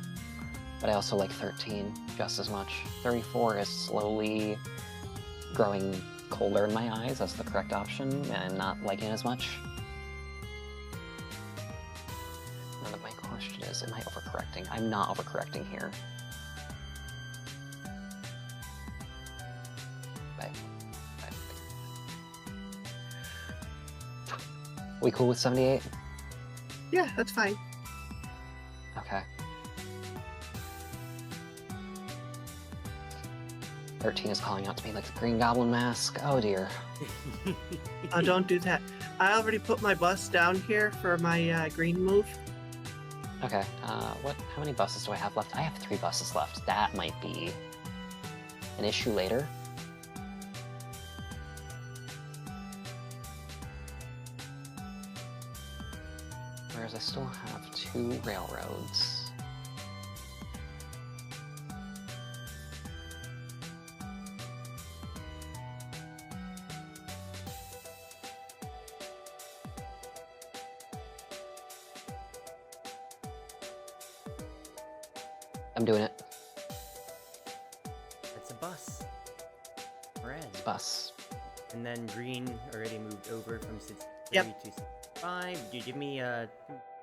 But I also like 13 just as much. 34 is slowly growing colder in my eyes as the correct option, and not liking it as much. Now my question is, am I overcorrecting? I'm not overcorrecting here. Right. We cool with 78? Yeah, that's fine. Okay. 13 is calling out to me like the Green Goblin mask. Oh dear. Oh, don't do that. I already put my bus down here for my green move. Okay, how many buses do I have left? I have 3 buses left. That might be an issue later. Whereas I still have 2 railroads. I'm doing it. It's a bus. Red. It's bus. And then green already moved over from 63 Yep. to 65. Did you give me a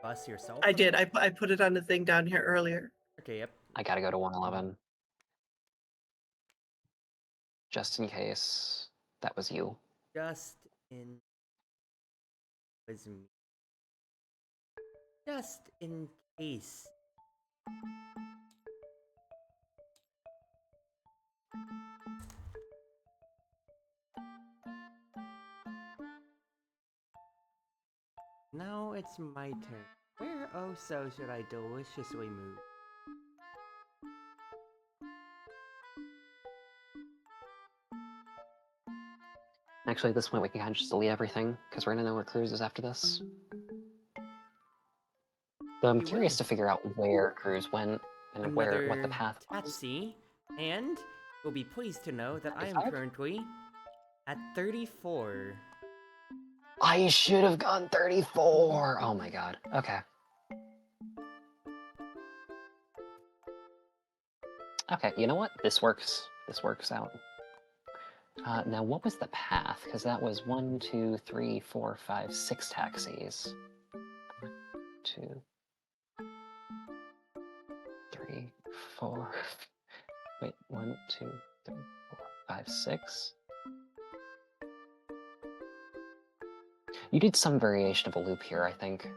bus yourself? I did. I put it on the thing down here earlier. Okay, yep. I gotta go to 111. Just in case that was you. Just in... was me. Just in case. Now it's my turn. Where oh so should I deliciously move? Actually, at this point, we can kind of just delete everything, because we're gonna know where Cruz is after this. Though I'm You curious will. to figure out where Cruz went and what the path was. Tatsy, and you'll be pleased to know that I am 35? currently at 34. I should have gone 34! Oh my god. Okay. Okay, you know what? This works. This works out. Now, what was the path? Because that was 1, 2, 3, 4, 5, 6 taxis. 1, 2, 3, 4. Wait, 1, 2, 3, 4, 5, 6. You did some variation of a loop here, I think.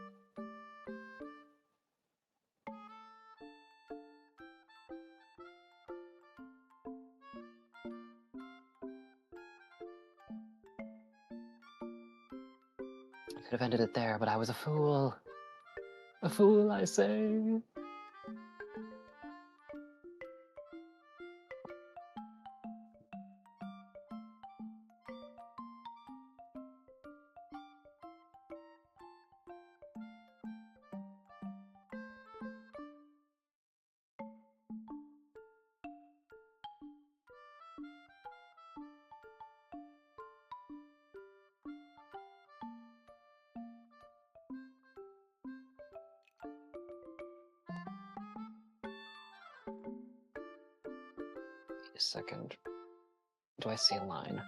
I could have ended it there, but I was a fool. A fool, I say. Wait a second. Do I see a line?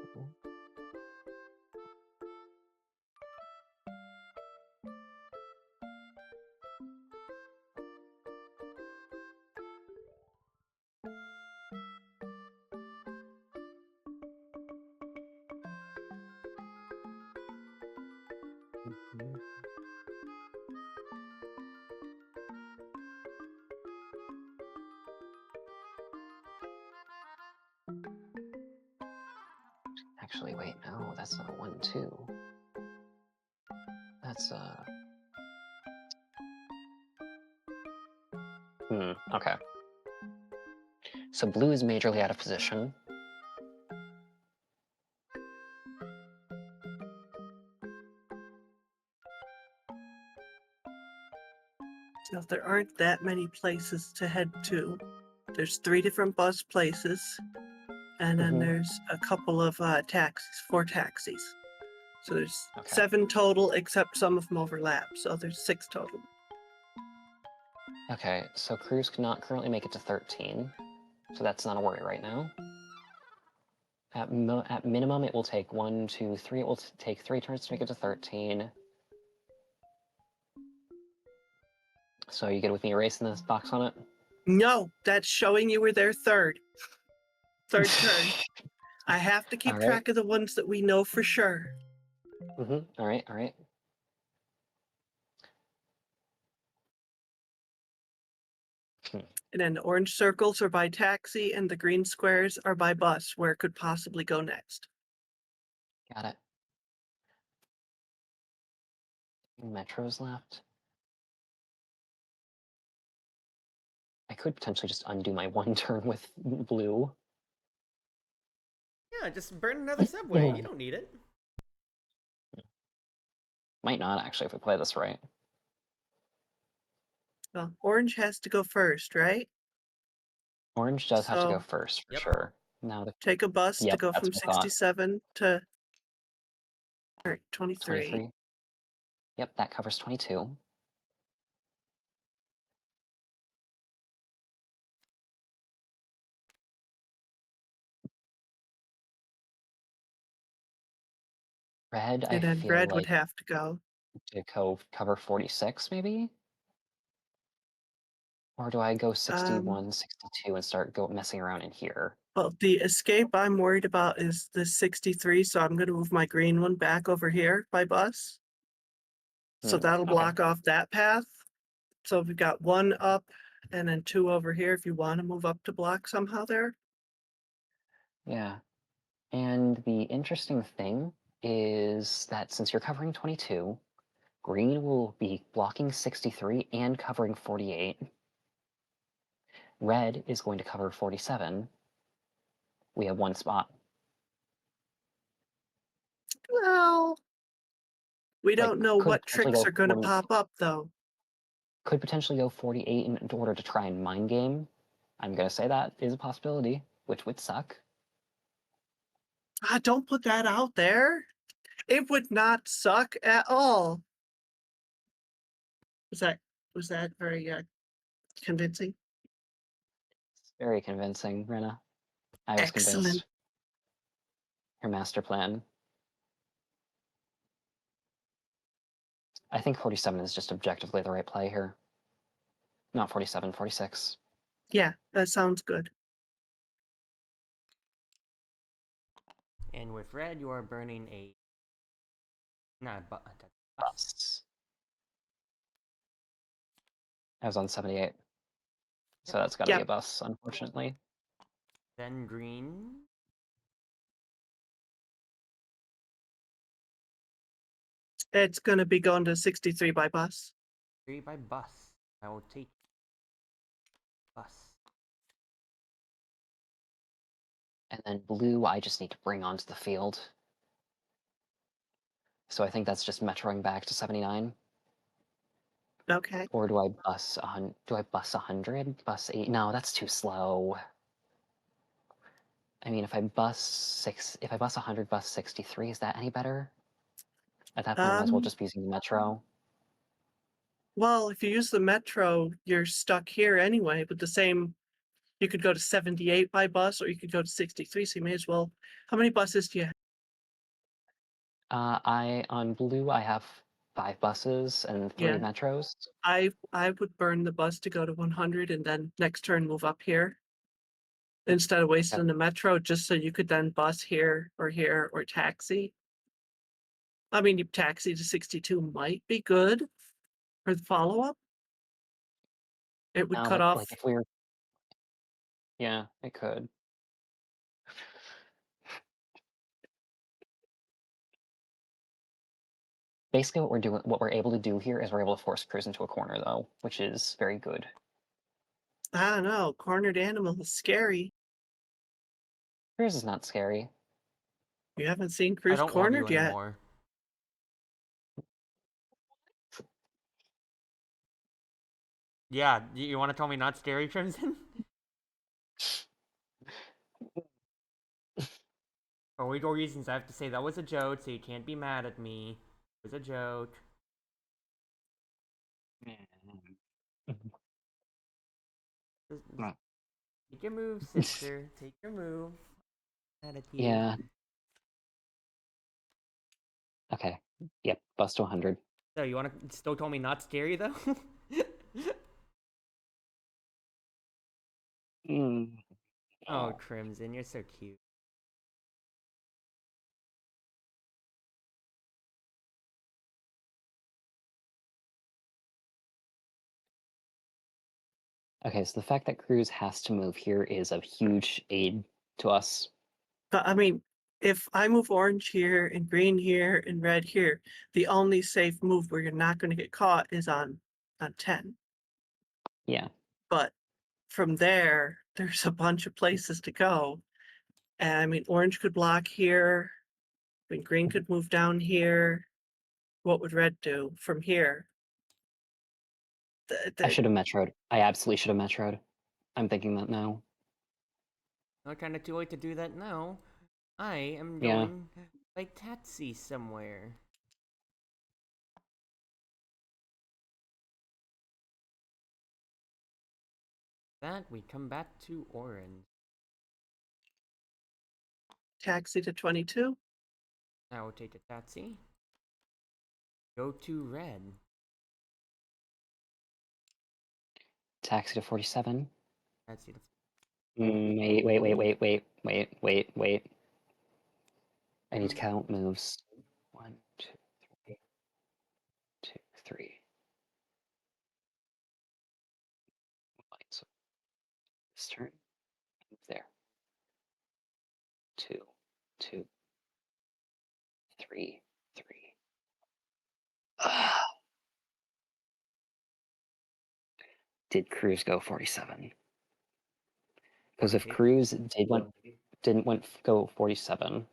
Two. Mhm. Actually, wait, no, that's not a 1, 2. That's okay. So blue is majorly out of position. So there aren't that many places to head to. There's 3 different bus places, and then there's a couple of taxis, 4 taxis. So there's Okay. 7 total, except some of them overlap. So there's 6 total. Okay, so Cruz cannot currently make it to 13, so that's not a worry right now. At minimum, it will take 1, 2, 3. It will take 3 turns to make it to 13. So you good with me erasing this box on it? No, that's showing you were there third. Third turn. I have to keep All right. track of the ones that we know for sure. All right, all right. And then the orange circles are by taxi, and the green squares are by bus, where it could possibly go next. Got it. Metro's left. I could potentially just undo my 1 turn with blue. Yeah, just burn another subway. You don't need it. Might not, actually, if we play this right. Well, orange has to go first, right? Orange does have to go So- first, for Yep. sure. Now the Take a bus to Yep, go that's from what I thought. 67 to 23. 23. Yep, that covers 22. Red, I And then feel red like would have to go. to cover 46, maybe? Or do I go 61, 62 and start messing around in here? Well, the escape I'm worried about is the 63, so I'm going to move my green one back over here by bus. So that'll Okay. block off that path. So we've got 1 up and then 2 over here if you want to move up to block somehow there. Yeah. And the interesting thing is that since you're covering 22, green will be blocking 63 and covering 48. Red is going to cover 47. We have 1 spot. Well, we Like, don't know could what potentially tricks go are going to 40 pop up though. Could potentially go 48 in order to try and mind game. I'm going to say that is a possibility, which would suck. Don't put that out there. It would not suck at all. Was that very convincing? It's very convincing, Rena. I was Excellent. convinced. Your master plan. I think 47 is just objectively the right play here. Not 47, 46. Yeah, that sounds good. And with red, you are burning a... Not a bus. Bus. I was on 78. So that's gotta be a bus, unfortunately. Then green. It's going to be going to 63 by bus. 3 by bus. I will take bus. And then blue, I just need to bring onto the field. So I think that's just metroing back to 79. Okay. Or do I bus 100? Do I bus 100? Bus 8? No, that's too slow. I mean, if I bus 100, bus 63, is that any better? At that point, I might as well just be using the metro. Well, if you use the metro, you're stuck here anyway with the same. You could go to 78 by bus or you could go to 63, so you may as well. How many buses do you have? On blue, I have 5 buses and 3 Yeah. metros. I would burn the bus to go to 100 and then next turn move up here. Instead of wasting the metro, just so you could then bus here or taxi. I mean, taxi to 62 might be good for the follow-up. It would No, cut but, off. like, if we were... Yeah, it could. Basically, what we're able to do here is we're able to force Cruz into a corner, though, which is very good. I don't know. Cornered animal is scary. Cruz is not scary. You haven't seen I Cruz don't love cornered you yet. anymore. Yeah, you want to tell me not scary, Crimson? For legal reasons, I have to say that was a joke, so you can't be mad at me. It was a joke. Take your move, sister. Take your move. Mad at you. Yeah. Okay. Yep, bus to 100. So you want to still tell me not scary though? Oh, Crimson, you're so cute. Okay, so the fact that Cruz has to move here is of huge aid to us. But I mean, if I move orange here and green here and red here, the only safe move where you're not going to get caught is on 10. Yeah. But from there, there's a bunch of places to go. And I mean, orange could block here. I mean, green could move down here. What would red do from here? I should have metroed. I absolutely should have metroed. I'm thinking that now. Not kind of too late to do that now. I am Yeah. going like Tatsy somewhere. That we come back to orange. Taxi to 22. I will take a Tatsy. Go to red. Taxi to 47. Tatsy to Wait. I need to count moves. 1, 2, 3. 2, 3. So this turn. Move there. 2, 2, 3, 3. Did Cruz go 47? Because if Cruz didn't go 47,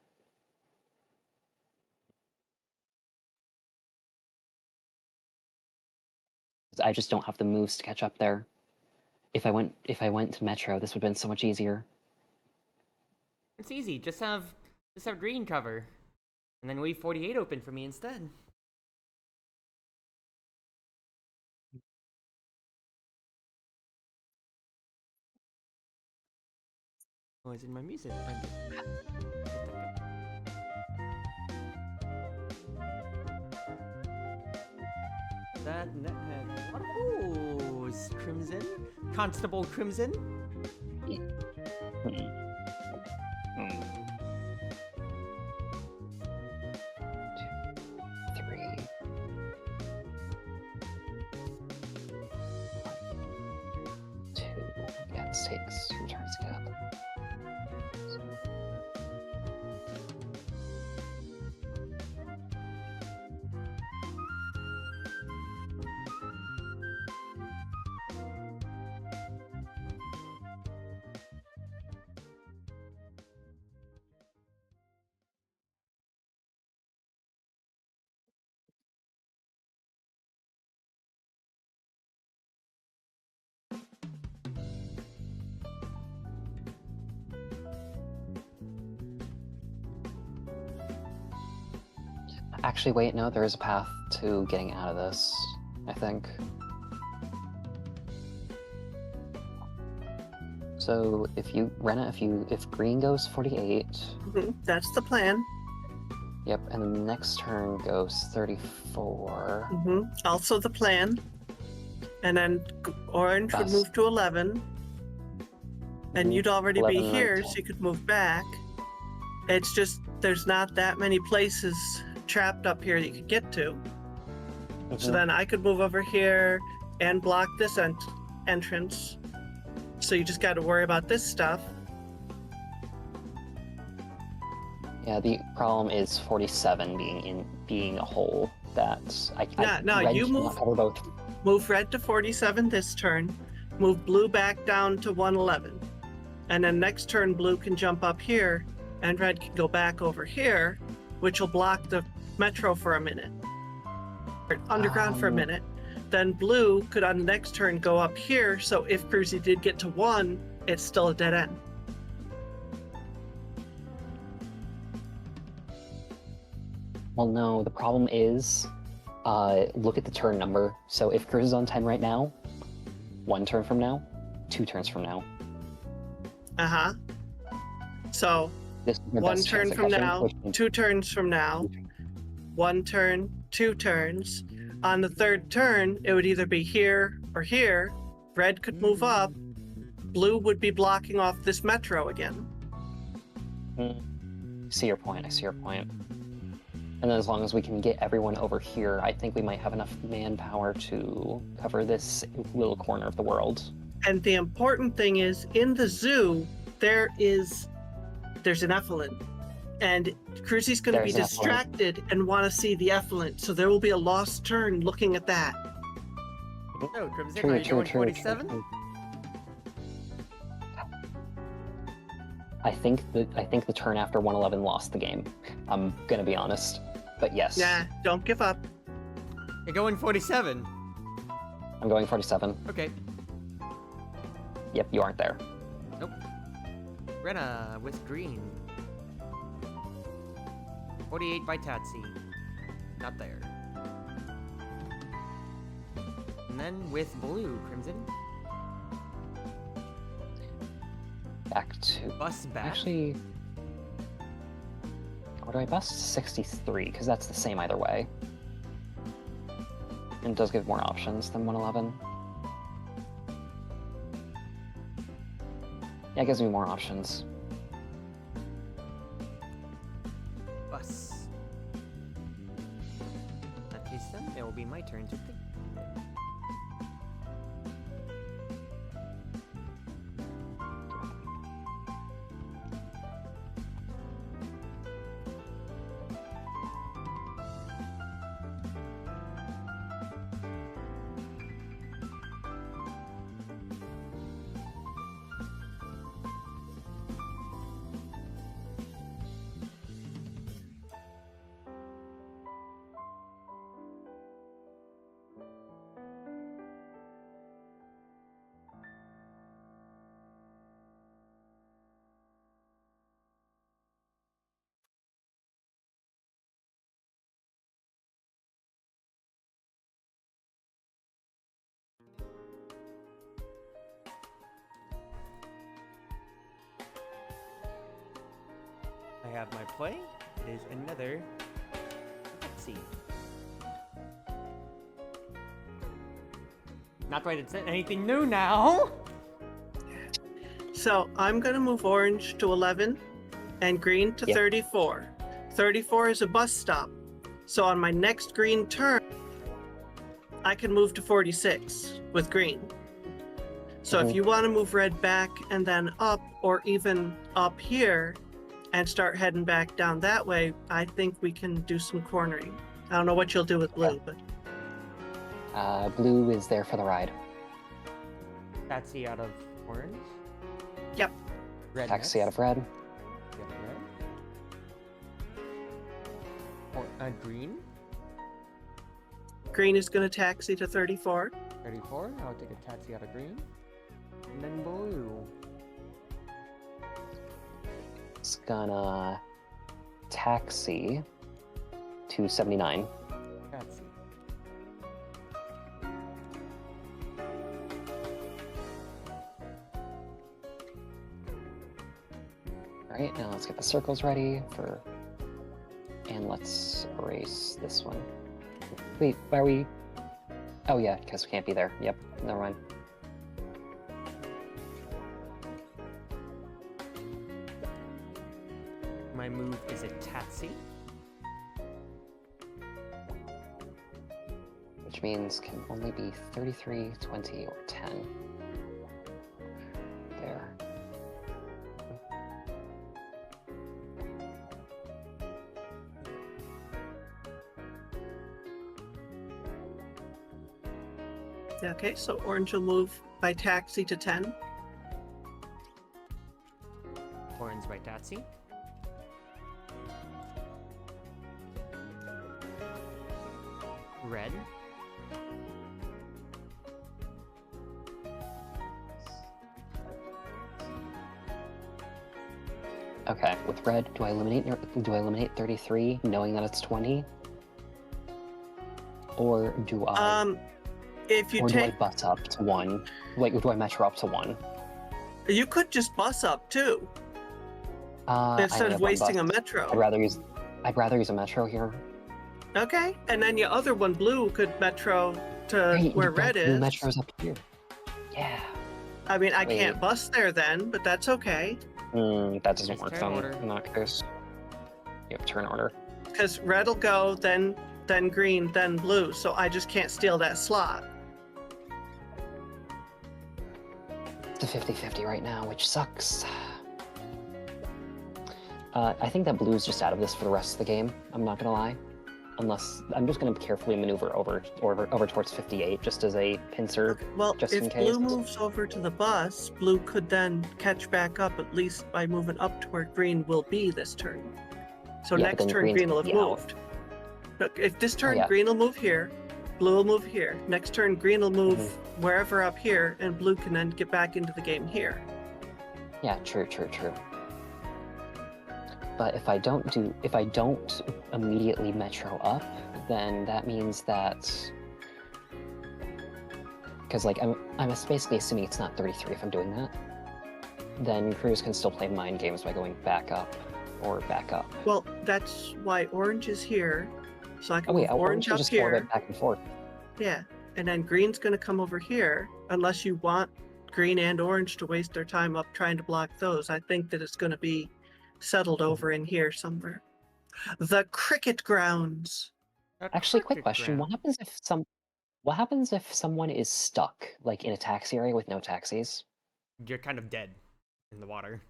I just don't have the moves to catch up there. If I went to Metro, this would have been so much easier. It's easy. Just have green cover, and then leave 48 open for me instead. Oh, it's in my music. That what? Oh, is Crimson? Constable Crimson? Yeah, this takes 2 turns to get up. Actually, wait, no, there is a path to getting out of this, I think. So if you, Rena, if green goes 48. That's the plan. Yep, and the next turn goes 34. Also the plan. And then orange would move to 11. And you'd already be here, so you could move back. It's just, there's not that many places trapped up here that you could get to. So then I could move over here and block this entrance. So you just got to worry about this stuff. Yeah, the problem is 47 being a hole that you move red to 47 this turn, move blue back down to 111, and then next turn blue can jump up here and red can go back over here, which will block the metro for a minute, or underground for a minute. Then blue could on the next turn go up here, so if Cruzy did get to 1, it's still a dead end. Well, no, the problem is, look at the turn number. So if Cruz is on 10 right now, 1 turn from now, 2 turns from now. So, 1 turn from now, 2 turns from now, 1 turn, 2 turns. On the 3rd turn, it would either be here or here. Red could move up. Blue would be blocking off this metro again. I see your point. And then as long as we can get everyone over here, I think we might have enough manpower to cover this little corner of the world. And the important thing is, in the zoo, there's an effluent. And Cruzy's going to be distracted and want to see the effluent, so there will be a lost turn looking at that. Oh, Crimson, are you going 47? I think the turn after 111 lost the game. I'm gonna be honest, but yes. Nah, don't give up. You're going 47. I'm going 47. Okay. Yep, you aren't there. Nope. Rena with green. 48 by Tatsy. Not there. And then with blue, Crimson. Back to... Bus back. Actually... Or do I bust 63? Because that's the same either way. And it does give more options than 111. Yeah, it gives me more options. Bus. In that case then, it will be my turn to think. I have my play. It is another. Let's see. Not that it's anything new now. So I'm going to move orange to 11 and green to Yep. 34. 34 is a bus stop. So on my next green turn, I can move to 46 with green. So if Mhm. you want to move red back and then up, or even up here and start heading back down that way, I think we can do some cornering. I don't know what you'll do with blue, but Blue is there for the ride. Tatsy out of orange. Yep. Red. Taxi next. out of red. Yep, red. Or, green. green is going to taxi to 34. 34. I'll take a taxi out of green. And then blue. It's gonna taxi to 79. Taxi. Alright, now let's get the circles ready for... And let's erase this one. Wait, why are we... Oh yeah, because we can't be there. Yep, never mind. My move is a taxi. Which means can only be 33, 20, or 10. There. Okay, so orange will move by taxi to 10. Orange by taxi. Red. Okay, with red, do I eliminate 33, knowing that it's 20? Or do I If you or do I take, bus up to 1? Like, do I metro up to 1? you could just bus up too, I instead only of have one wasting a bus. metro. I'd rather use a metro here. Okay, and then your other one, blue, could metro to Hey, where you've got red blue is. Metros up here. Yeah. I mean, I can't Wait. bus there then, but that's okay, That doesn't It's work turn then. order. In that case. You have turn order. because red will go, then green, then blue. So I just can't steal that slot. It's a 50-50 right now, which sucks. I think that blue's just out of this for the rest of the game. I'm not gonna lie. Unless I'm just going to carefully maneuver over towards 58, just as a pincer, Okay, well, just in if case. blue moves over to the bus, blue could then catch back up, at least by moving up to where green will be this turn. So Yeah, but next then turn, green's green will gonna have be out. moved. Look, if this turn, yeah. green will move here, blue will move here. Next turn, green will move Mm-hmm. wherever up here, and blue can then get back into the game here. Yeah, true. But if I don't immediately metro up, then that means that, because like I'm basically assuming it's not 33 if I'm doing that. Then Cruz can still play mind games by going back up or back up. Well, that's why orange is here, so I can Oh wait, move orange can up just here. orbit back and forth. Yeah, and then green's going to come over here, unless you want green and orange to waste their time up trying to block those. I think that it's going to be settled over in here somewhere. The cricket grounds. Actually, quick question: what happens if someone is stuck, like in a taxi area with no taxis? You're kind of dead in the water.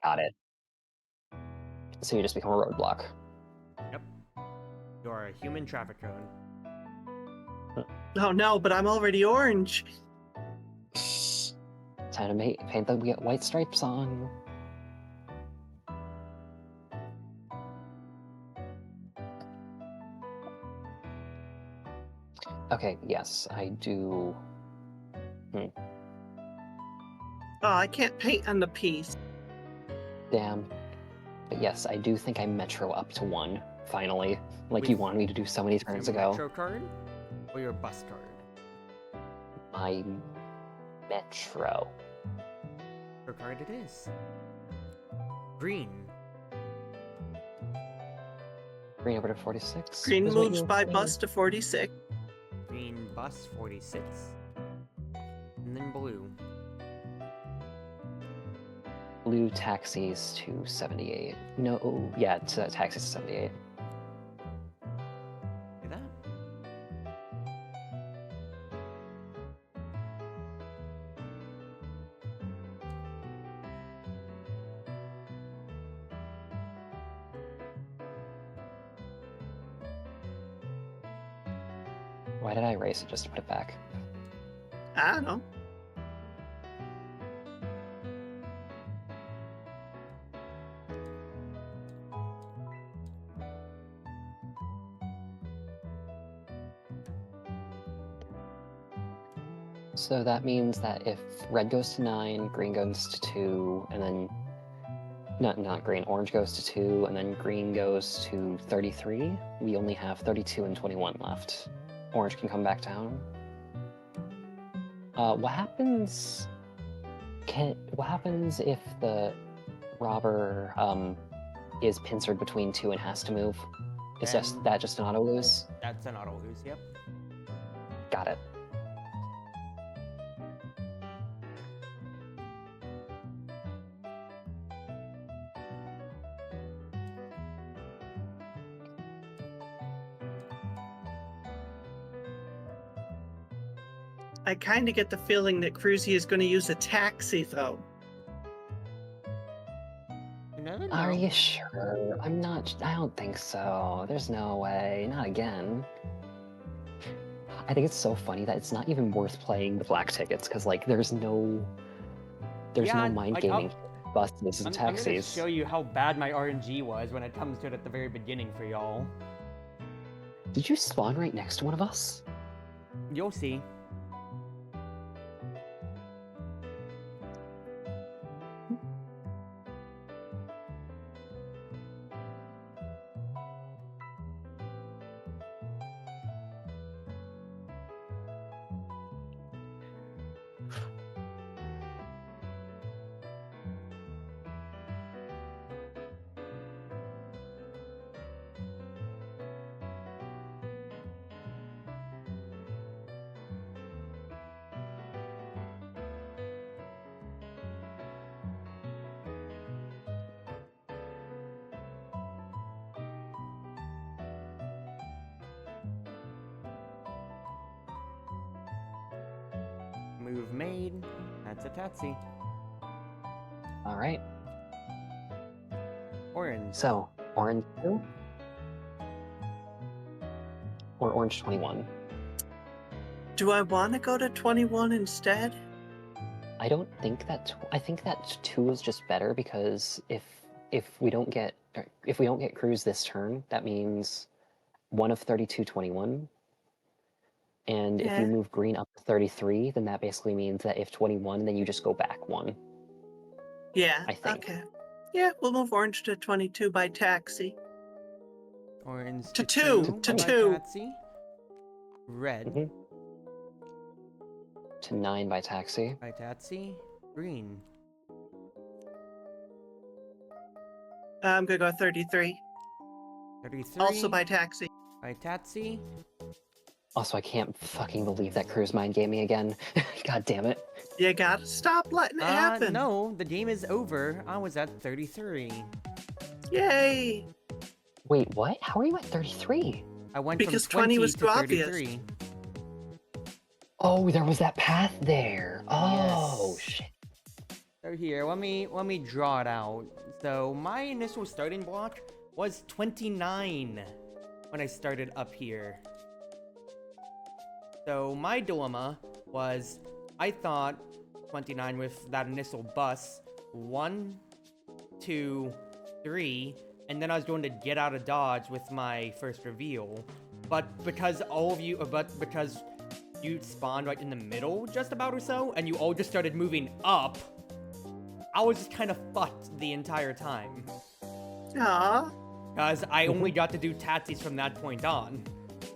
Got it. So you just become a roadblock. Yep. You're a human traffic cone. Oh no, but I'm already orange. Time to paint the white stripes on. Okay, yes, I do. Oh, I can't paint on the piece. Damn. But yes, I do think I metro up to 1, finally. Like you wanted me to do so many turns Your ago. metro card or your bus card? My metro. Metro card it is. Green. Green over to 46. Green is what moves you were by saying. bus to 46. Green bus 46. And then blue. Blue taxis to 78. No, yeah, it's taxis to 78. See that? Why did I erase it just to put it back? I don't know. So that means that if red goes to 9, green goes to 2, and then not green, orange goes to 2, and then green goes to 33, we only have 32 and 21 left. Orange can come back down. What happens if the robber is pincered between 2 and has to move? Is that just an auto lose? That's an auto lose, yep. Got it. I kind of get the feeling that Cruzy is going to use a taxi, though. You never know. Are you sure? I don't think so. There's no way. Not again. I think it's so funny that it's not even worth playing the black tickets, because, like, there's no mind gaming buses and I'm taxis. gonna show you how bad my RNG was when it comes to it at the very beginning for y'all. Did you spawn right next to one of us? You'll see. Move Maid. That's a tatsy. All right. Orange. So, orange 2? or orange 21. Do I want to go to 21 instead? I don't think that. I think that 2 is just better because if we don't get Cruz this turn, that means one of 32 21. And if you move green up to 33, then that basically means that if 21, then you just go back 1. Yeah. I think. Okay. Yeah, we'll move orange to 22 by taxi. Orange To 2, to by 2. Patsy. Red Mhm. To 9 by taxi. by Tatsy. Green. I'm gonna go 33. 33. Also by taxi. by Tatsy. Also, I can't fucking believe that Cruz mind gave me again. God damn it. You gotta stop letting it happen. No, the game is over. I was at 33. Yay! Wait, what? How are you at 33? I went Because from 20 was to too obvious. 33. Oh, there was that path there. Oh, Yes. shit. So here, let me draw it out. So my initial starting block was 29 when I started up here. So my dilemma was, I thought 29 with that initial bus, 1, 2, 3, and then I was going to get out of dodge with my first reveal. But because you spawned right in the middle just about or so, and you all just started moving up, I was just kind of fucked the entire time. Aw. Because I only got to do tatsies from that point on.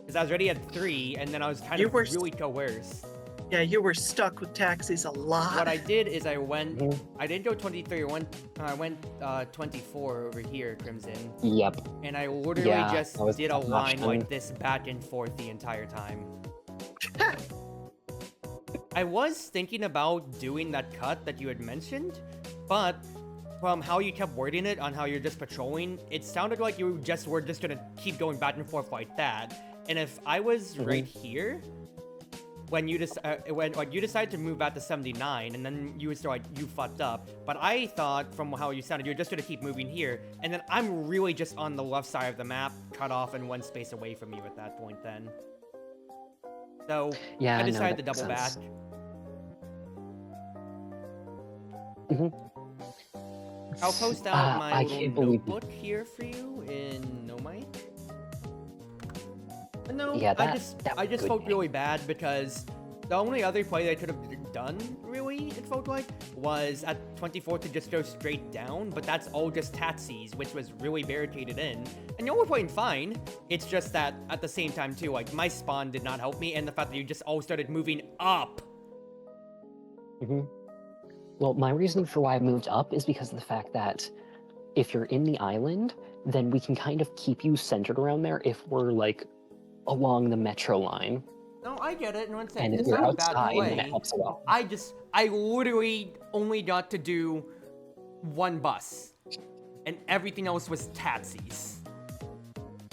Because I was already at 3, and then I was kind of really coerced. Yeah, you were stuck with taxis a lot. What I did is I didn't go 23, I went 24 over here, Crimson. Yep. And I literally just did a an line option. like this back and forth the entire time. I was thinking about doing that cut that you had mentioned, but from how you kept wording it on how you're just patrolling, it sounded like you were just gonna keep going back and forth like that. And if I was right here, when you decided to move back to 79, and then you would start you fucked up. But I thought from how you sounded, you're just gonna keep moving here, and then I'm really just on the left side of the map, cut off and one space away from you at that point. Then, so Yeah, I no, decided that to double makes back. sense. I'll post out my I little can't believe- notebook here for you in No Mic. No, Yeah, I that just was felt good. really bad because the only other play that I could have done, really, it felt like, was at 24 to just go straight down, but that's all just tatsies, which was really barricaded in. And y'all were playing fine. It's just that at the same time too, like my spawn did not help me, and the fact that you just all started moving up. Well, my reason for why I moved up is because of the fact that if you're in the island, then we can kind of keep you centered around there if we're like along the metro line. No, I get it. No one's saying And if it's you're not a bad outside, then it play. helps a lot. I literally only got to do one bus, and everything else was tatsies.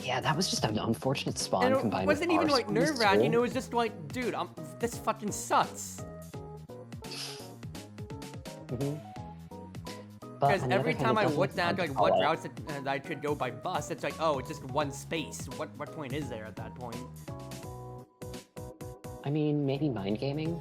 Yeah, that was just an unfortunate spawn And it combined wasn't with even our like spawn, too. nerve-wracking. It was just like, dude, this fucking sucks. Because every time I looked at like what routes that I could go by bus, it's like, oh, it's just one space. What point is there at that point? I mean, maybe mind gaming.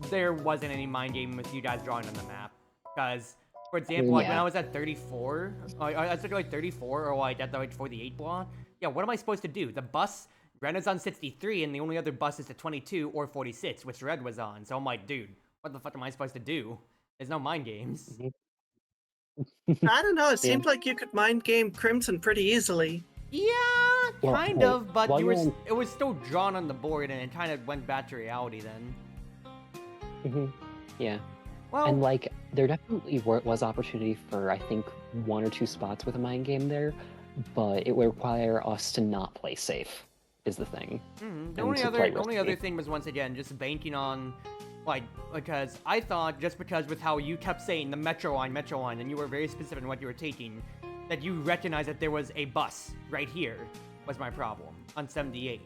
There wasn't any mind gaming with you guys drawing on the map. Because, for example, like when Yeah. I was at 34, I was like 34 or like at the like 48 block. Yeah, what am I supposed to do? The bus ran is on 63, and the only other bus is at 22 or 46, which Red was on. So I'm like, dude, what the fuck am I supposed to do? There's no mind games. I don't know. It seemed like you could mind game Crimson pretty easily. Yeah, Well, kind hey, of, but while you're on- it was still drawn on the board, and it kind of went back to reality then. Yeah. Well, And like, there definitely was opportunity for, I think, 1 or 2 spots with a mind game there, but it would require us to not play safe, is the thing. the and only to play other risky. thing was once again just banking on, like, because I thought just because with how you kept saying the metro line, and you were very specific in what you were taking, that you recognized that there was a bus right here was my problem on 78.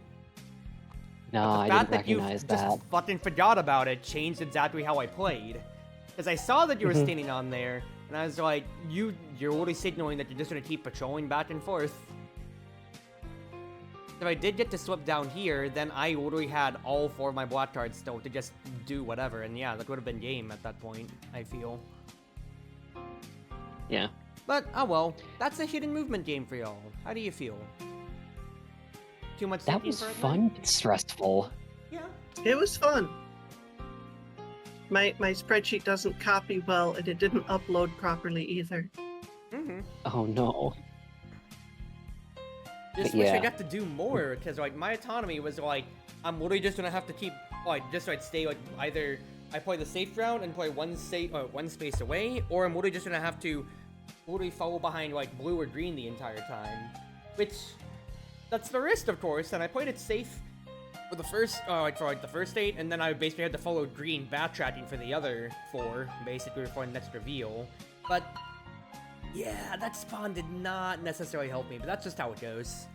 No, But the I fact didn't that you recognize just that. fucking forgot about it changed exactly how I played. Because I saw that you were standing on there, and I was like, you're already signaling that you're just gonna keep patrolling back and forth. if I did get to swap down here, then I literally had all 4 of my black cards still to just do whatever, and yeah, that would have been game at that point, I feel. Yeah. But, oh well, that's a hidden movement game for y'all. How do you feel? Too much That thinking was for it, fun, but stressful. Yeah. It was fun. My spreadsheet doesn't copy well, and it didn't upload properly either. Mm-hmm. Oh no. Just But wish I yeah. got to do more, because, like, my autonomy was, like, I'm literally just gonna have to keep, like, just so I'd stay, like, either I play the safe route and play one space away, or I'm literally just gonna have to literally follow behind, like, blue or green the entire time. Which, that's the risk, of course, and I played it safe for the first, the first 8, and then I basically had to follow green backtracking for the other 4, basically, before the next reveal. But, yeah, that spawn did not necessarily help me, but that's just how it goes.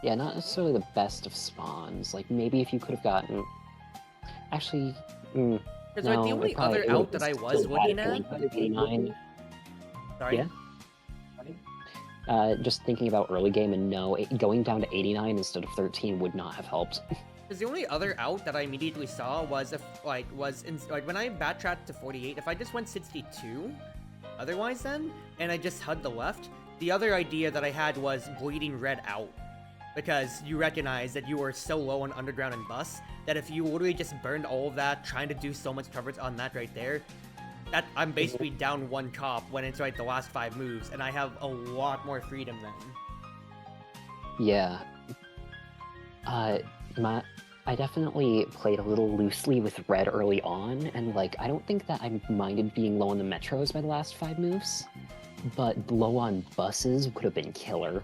Yeah, not necessarily the best of spawns. Like, maybe if you could have gotten... Actually, Because like, the only other out that I was looking at... 89. Sorry? Yeah? Just thinking about early game, and no, going down to 89 instead of 13 would not have helped. Because the only other out that I immediately saw was when I backtracked to 48, if I just went 62, otherwise then, and I just HUD the left, the other idea that I had was bleeding red out. Because you recognize that you were so low on underground and bus, that if you literally just burned all of that, trying to do so much coverage on that right there, that I'm basically down 1 cop when it's the last 5 moves, and I have a lot more freedom then. Yeah. I definitely played a little loosely with red early on, and like, I don't think that I minded being low on the metros by the last 5 moves, but low on buses would have been killer.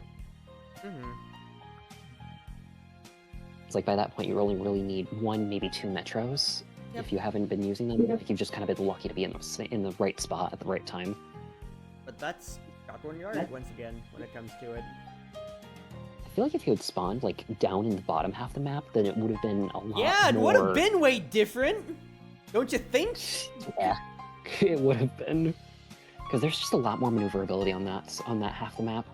Mm-hmm. It's like by that point you only really need 1, maybe 2 metros. Yep. If you haven't been using them, like, you've just kind of been lucky to be in the right spot at the right time. But that's Shotgun Yard once again when it comes to it. I feel like if you had spawned like down in the bottom half of the map, then it would have been a lot more... Yeah, it would have been way different! Don't you think? Yeah, it would have been. Because there's just a lot more maneuverability on that half the map.